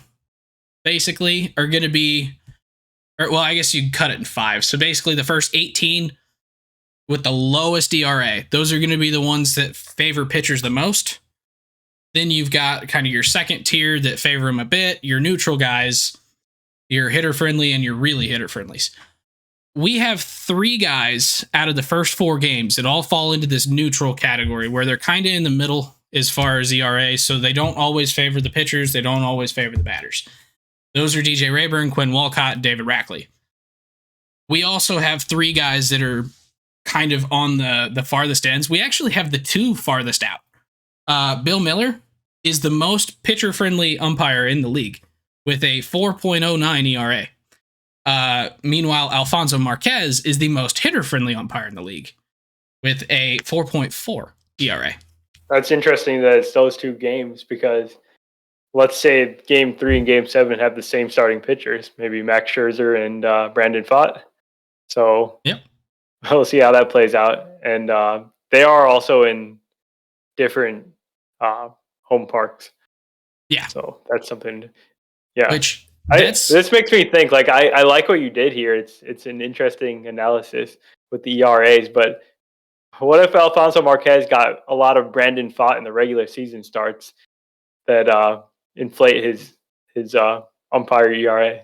basically, are going to be, or, well, I guess you cut it in 5. So basically the first 18 with the lowest ERA, those are going to be the ones that favor pitchers the most. Then you've got kind of your second tier that favor them a bit, your neutral guys, your hitter friendly, and your really hitter friendlies. We have 3 guys out of the first 4 games that all fall into this neutral category where they're kind of in the middle as far as ERA. So they don't always favor the pitchers. They don't always favor the batters. Those are DJ Rayburn, Quinn Wolcott, and David Rackley. We also have 3 guys that are kind of on the farthest ends. We actually have the 2 farthest out. Bill Miller is the most pitcher-friendly umpire in the league with a 4.09 ERA. Meanwhile, Alfonso Marquez is the most hitter-friendly umpire in the league with a 4.4 ERA. That's interesting that it's those 2 games because let's say game 3 and game 7 have the same starting pitchers, maybe Max Scherzer and Brandon Pfaadt. So yep. We'll see how that plays out. And they are also in different home parks. Yeah. So that's something. Yeah. This makes me think, like, I like what you did here. It's an interesting analysis with the ERAs, but what if Alfonso Marquez got a lot of Brandon Pfaadt in the regular season starts that inflate his umpire ERA?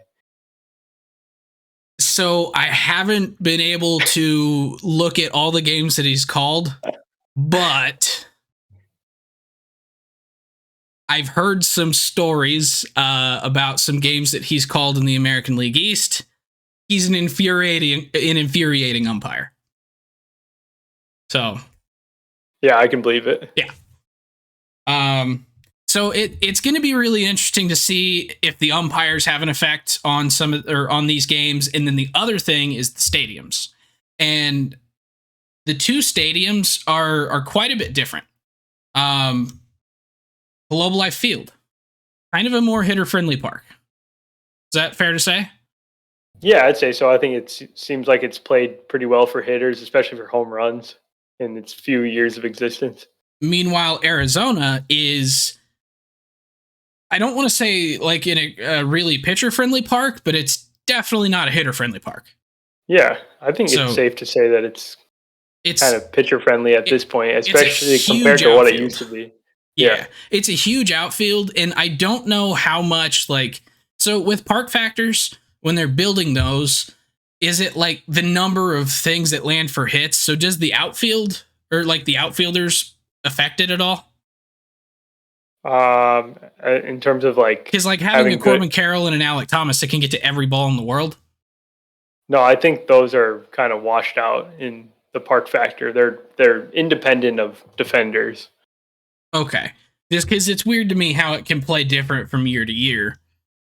So I haven't been able to look at all the games that he's called, but I've heard some stories about some games that he's called in the American League East. He's an infuriating umpire. So, yeah, I can believe it. Yeah. So it's going to be really interesting to see if the umpires have an effect on on these games. And then the other thing is the stadiums, and the 2 stadiums are quite a bit different. Globe Life Field, kind of a more hitter friendly park. Is that fair to say? Yeah, I'd say so. I think it seems like it's played pretty well for hitters, especially for home runs in its few years of existence. Meanwhile, Arizona is, I don't want to say like in a really pitcher-friendly park, but it's definitely not a hitter-friendly park. Yeah, I think it's safe to say that it's kind of pitcher-friendly at this point, especially compared to what it used to be. Yeah, it's a huge outfield, and I don't know how much, like, so with park factors, when they're building those, is it like the number of things that land for hits? So does the outfield or like the outfielders affected at all? In terms of like Because like having a Corbin Carroll and an Alec Thomas that can get to every ball in the world. No, I think those are kind of washed out in the park factor. They're independent of defenders. Okay, just because it's weird to me how it can play different from year to year.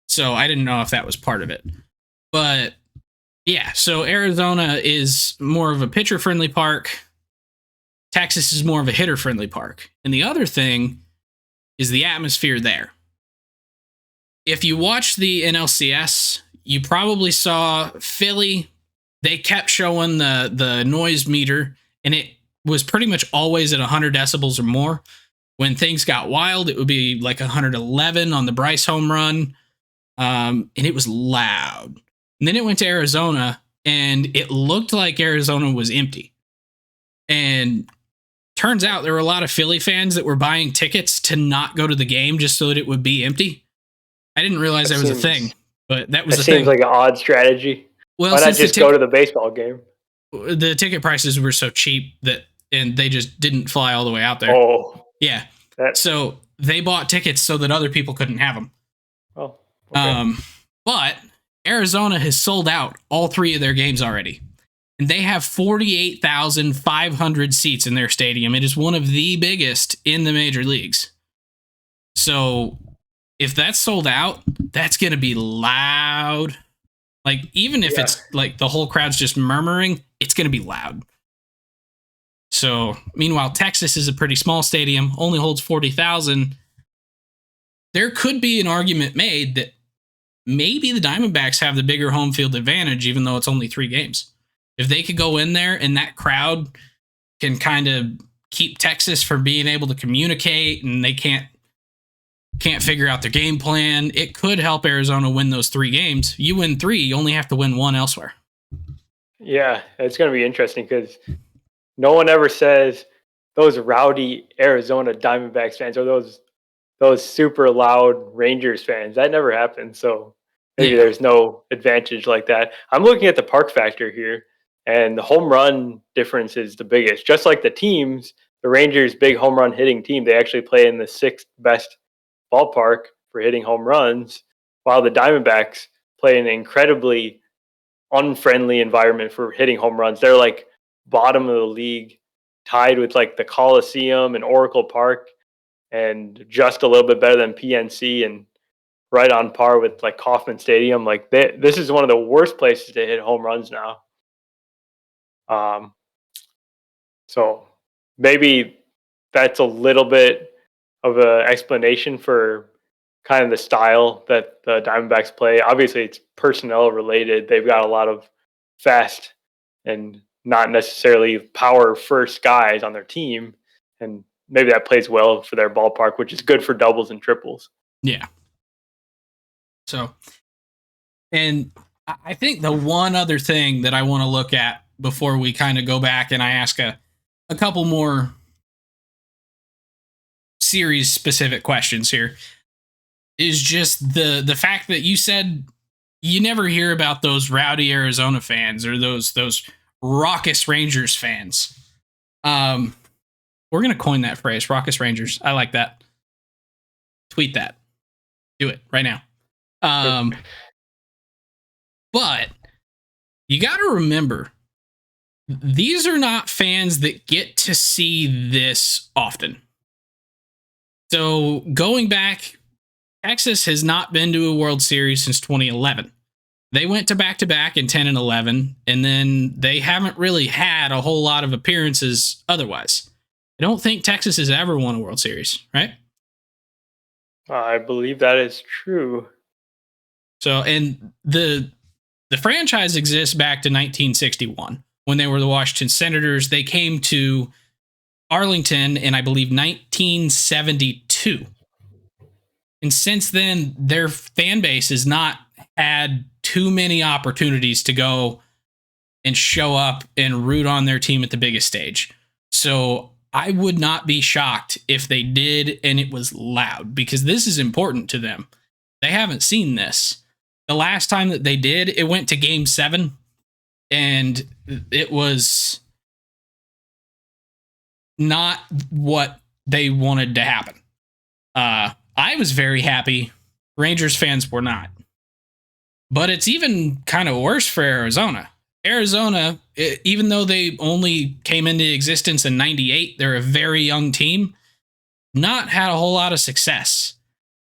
So I didn't know if that was part of it. But yeah, so Arizona is more of a pitcher friendly park. Texas is more of a hitter friendly park. And the other thing is the atmosphere there. If you watched the NLCS, you probably saw Philly. They kept showing the noise meter, and it was pretty much always at 100 decibels or more. When things got wild, it would be like 111 on the Bryce home run, and it was loud. And then it went to Arizona, and it looked like Arizona was empty. And turns out there were a lot of Philly fans that were buying tickets to not go to the game just so that it would be empty. I didn't realize that was a thing, but that was the thing. Seems like an odd strategy. Well, why not just go to the baseball game? The ticket prices were so cheap and they just didn't fly all the way out there. Oh, yeah. So they bought tickets so that other people couldn't have them. Oh, okay. But Arizona has sold out all 3 of their games already. And they have 48,500 seats in their stadium. It is one of the biggest in the major leagues. So if that's sold out, that's going to be loud. Like, even if it's like the whole crowd's just murmuring, it's going to be loud. So, meanwhile, Texas is a pretty small stadium, only holds 40,000. There could be an argument made that maybe the Diamondbacks have the bigger home field advantage, even though it's only 3 games. If they could go in there and that crowd can kind of keep Texas from being able to communicate and they can't figure out their game plan, it could help Arizona win those 3 games. You win 3, you only have to win 1 elsewhere. Yeah, it's going to be interesting because no one ever says those rowdy Arizona Diamondbacks fans or those super loud Rangers fans. That never happens. So maybe there's no advantage like that. I'm looking at the park factor here, and the home run difference is the biggest. Just like the teams, the Rangers' big home run hitting team, they actually play in the 6th best ballpark for hitting home runs, while the Diamondbacks play in an incredibly unfriendly environment for hitting home runs. They're like bottom of the league, tied with like the Coliseum and Oracle Park, and just a little bit better than PNC and right on par with like Kauffman Stadium. Like this is one of the worst places to hit home runs now. So maybe that's a little bit of an explanation for kind of the style that the Diamondbacks play. Obviously, it's personnel related. They've got a lot of fast and not necessarily power first guys on their team, and maybe that plays well for their ballpark, which is good for doubles and triples. Yeah. So, and I think the one other thing that I want to look at before we kind of go back and I ask a couple more series specific questions here is just the fact that you said you never hear about those rowdy Arizona fans or those raucous Rangers fans. We're going to coin that phrase, raucous Rangers. I like that. Tweet that. Do it right now. But you got to remember, these are not fans that get to see this often. So going back, Texas has not been to a World Series since 2011. They went to back-to-back in 10 and 11, and then they haven't really had a whole lot of appearances otherwise. I don't think Texas has ever won a World Series, right? I believe that is true. So, and the franchise exists back to 1961 when they were the Washington Senators. They came to Arlington in, I believe, 1972. And since then, their fan base has not had too many opportunities to go and show up and root on their team at the biggest stage. So I would not be shocked if they did and it was loud, because this is important to them. They haven't seen this. The last time that they did, it went to Game 7, and it was not what they wanted to happen. I was very happy. Rangers fans were not. But it's even kind of worse for Arizona. Arizona, even though they only came into existence in 98, they're a very young team, not had a whole lot of success.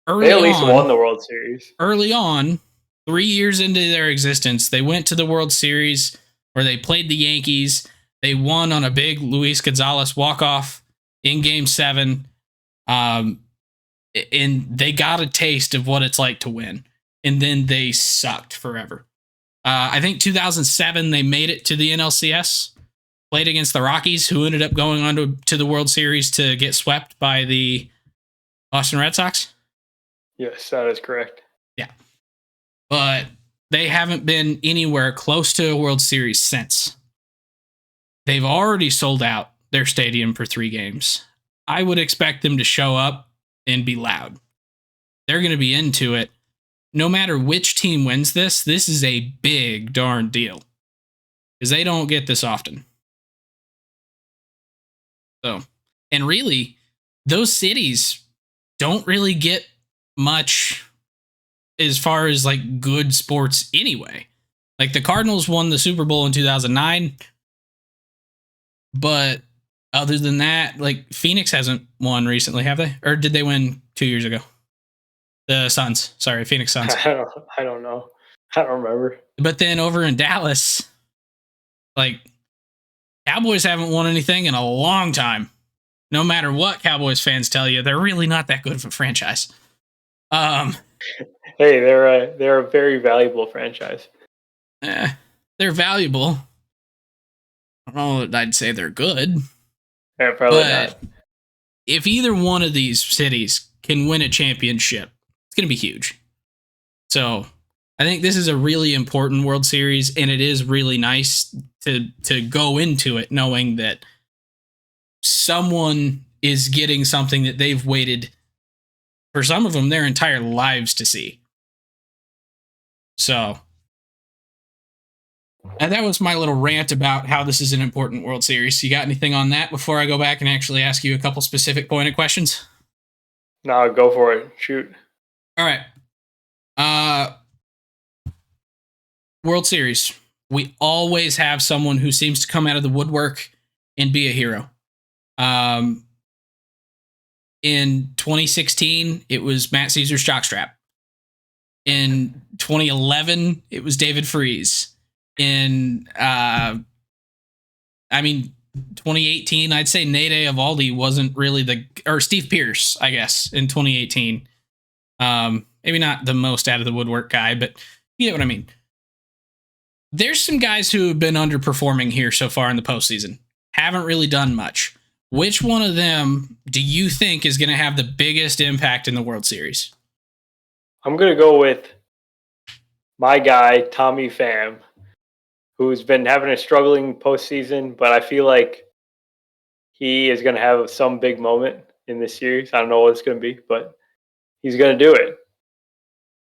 They at least won the World Series. Early on, 3 years into their existence, they went to the World Series where they played the Yankees. They won on a big Luis Gonzalez walk-off in Game 7. And they got a taste of what it's like to win. And then they sucked forever. I think 2007, they made it to the NLCS, played against the Rockies, who ended up going on to the World Series to get swept by the Boston Red Sox. Yes, that is correct. Yeah. But they haven't been anywhere close to a World Series since. They've already sold out their stadium for 3 games. I would expect them to show up and be loud. They're going to be into it. No matter which team wins this is a big darn deal. Because they don't get this often. So, and really, those cities don't really get much as far as like good sports anyway. Like the Cardinals won the Super Bowl in 2009. But other than that, like Phoenix hasn't won recently, have they? Or did they win 2 years ago? The Suns. Sorry, Phoenix Suns. I don't know. I don't remember. But then over in Dallas, like Cowboys haven't won anything in a long time. No matter what Cowboys fans tell you, they're really not that good of a franchise. Hey, they're a very valuable franchise. They're valuable. I don't know that I'd say they're good. Yeah, probably not. If either one of these cities can win a championship, it's going to be huge. So I think this is a really important World Series, and it is really nice to go into it knowing that someone is getting something that they've waited, for some of them, their entire lives to see. So, and that was my little rant about how this is an important World Series. You got anything on that before I go back and actually ask you a couple specific pointed questions? No, go for it. Shoot. All right. World Series. We always have someone who seems to come out of the woodwork and be a hero. In 2016, it was Matt Caesar's jockstrap. In 2011, it was David Freese. In 2018, I'd say Nate Eovaldi wasn't really or Steve Pearce, I guess, in 2018. Maybe not the most out of the woodwork guy, but you get what I mean. There's some guys who have been underperforming here so far in the postseason. Haven't really done much. Which one of them do you think is going to have the biggest impact in the World Series? I'm going to go with my guy, Tommy Pham, who's been having a struggling postseason, but I feel like he is going to have some big moment in this series. I don't know what it's going to be, but he's going to do it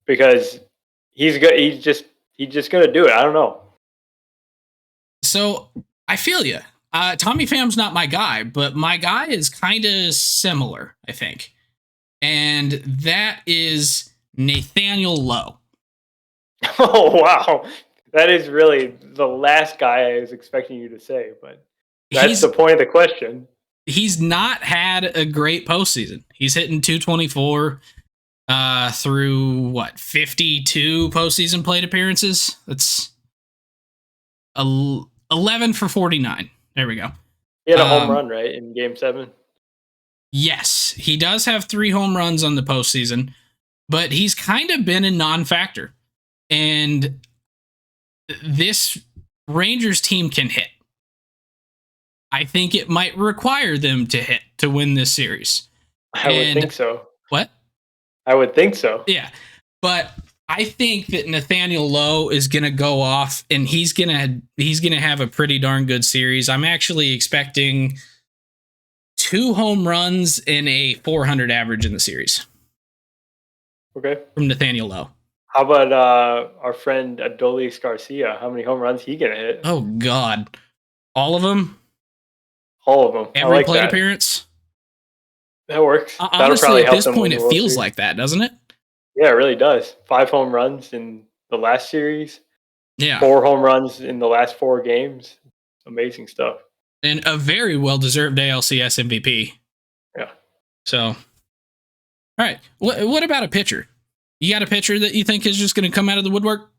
because he's just going to do it. I don't know. So I feel you. Tommy Pham's not my guy, but my guy is kind of similar, I think. And that is Nathaniel Lowe. Oh, wow. That is really the last guy I was expecting you to say, but that's the point of the question. He's not had a great postseason. He's hitting 224 through 52 postseason plate appearances. That's 11 for 49. There we go. He had a home run, right, in Game 7? Yes, he does have 3 home runs on the postseason, but he's kind of been a non-factor. And this Rangers team can hit. I think it might require them to hit to win this series. I would think so. What? I would think so. Yeah. But I think that Nathaniel Lowe is going to go off and he's going to have a pretty darn good series. I'm actually expecting 2 home runs and a 400 average in the series. Okay. From Nathaniel Lowe. How about our friend Adolis Garcia? How many home runs he going to hit? Oh, God. All of them? All of them. Every like plate that. appearance. That works. That'll Honestly, probably at help this them point, win it the World feels Series. like that, doesn't it? Yeah, it really does. 5 home runs in the last series. Yeah. 4 home runs in the last 4 games. Amazing stuff. And a very well-deserved ALCS MVP. Yeah. So, all right. What about a pitcher? You got a pitcher that you think is just going to come out of the woodwork?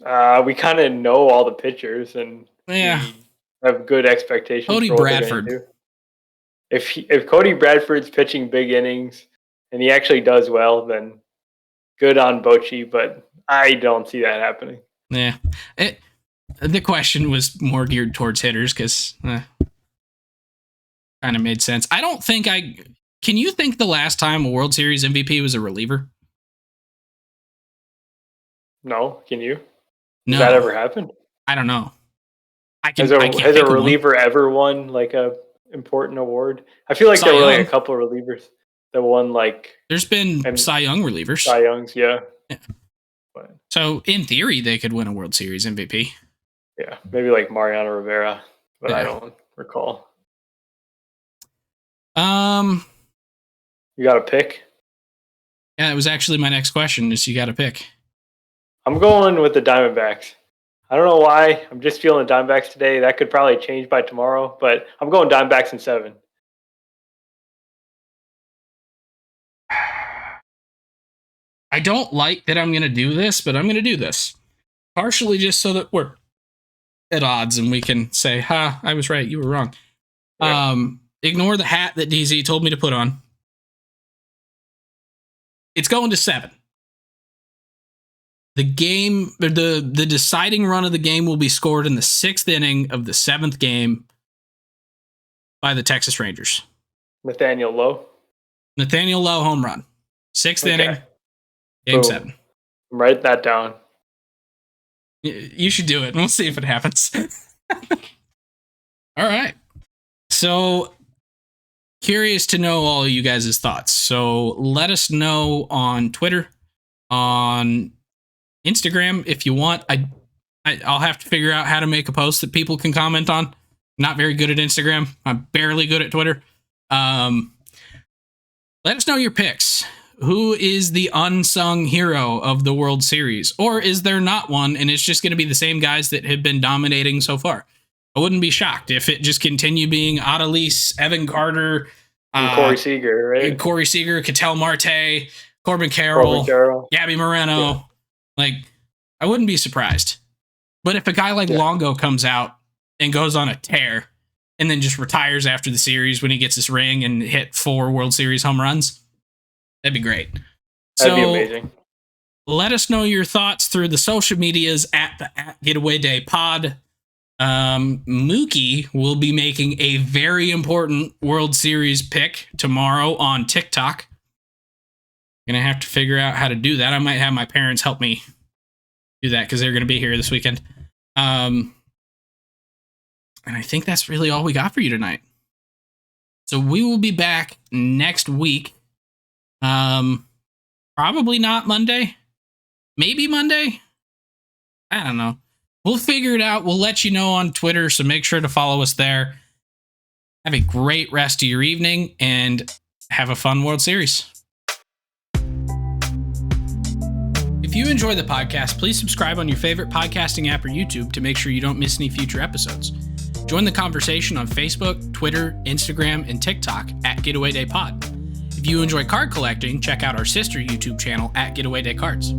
We kind of know all the pitchers, and we have good expectations Cody for what Bradford. they're going to do. If Cody Bradford's pitching big innings and he actually does well, then good on Bochy, but I don't see that happening. Yeah. The question was more geared towards hitters because kind of made sense. I don't think can you think the last time a World Series MVP was a reliever? No, can you? No. Has that ever happened? I don't know. Has a reliever ever won like a important award? I feel like there were like a couple of relievers that won like. There's been Cy Young relievers. Cy Youngs, yeah. So in theory, they could win a World Series MVP. Yeah, maybe like Mariano Rivera, but I don't recall. You got a pick? Yeah, it was actually my next question. Is you got a pick? I'm going with the Diamondbacks. I don't know why. I'm just feeling the Diamondbacks today. That could probably change by tomorrow, but I'm going Diamondbacks in 7. I don't like that I'm going to do this, but I'm going to do this. Partially just so that we're at odds and we can say, ha, I was right. You were wrong. Yeah. Ignore the hat that DZ told me to put on. It's going to 7. The game, the deciding run of the game will be scored in the 6th inning of the 7th game by the Texas Rangers. Nathaniel Lowe home run. 6th inning, game 7. Write that down. You should do it. We'll see if it happens. All right. So, curious to know all you guys' thoughts. So, let us know on Twitter, on Instagram if you want. I'll have to figure out how to make a post that people can comment on. Not very good at Instagram. I'm barely good at Twitter. Let us know your picks. Who is the unsung hero of the World Series? Or is there not one and it's just going to be the same guys that have been dominating so far? I wouldn't be shocked if it just continued being Adolis, Evan Carter, and Corey Seager, right? Corey Seager, Ketel Marte, Corbin Carroll, Gabby Moreno. Yeah. Like, I wouldn't be surprised. But if a guy like Longo comes out and goes on a tear and then just retires after the series when he gets his ring and hit 4 World Series home runs, that'd be great. That'd be amazing. Let us know your thoughts through the social medias at Getaway Day Pod. Mookie will be making a very important World Series pick tomorrow on TikTok. Gonna have to figure out how to do that. I might have my parents help me do that because they're gonna be here this weekend. And I think that's really all we got for you tonight. So we will be back next week. Probably not Monday. Maybe Monday. I don't know. We'll figure it out. We'll let you know on Twitter, so make sure to follow us there. Have a great rest of your evening and have a fun World Series. If you enjoy the podcast, please subscribe on your favorite podcasting app or YouTube to make sure you don't miss any future episodes. Join the conversation on Facebook, Twitter, Instagram, and TikTok at Getaway Day Pod. If you enjoy card collecting, check out our sister YouTube channel at Getaway Day Cards.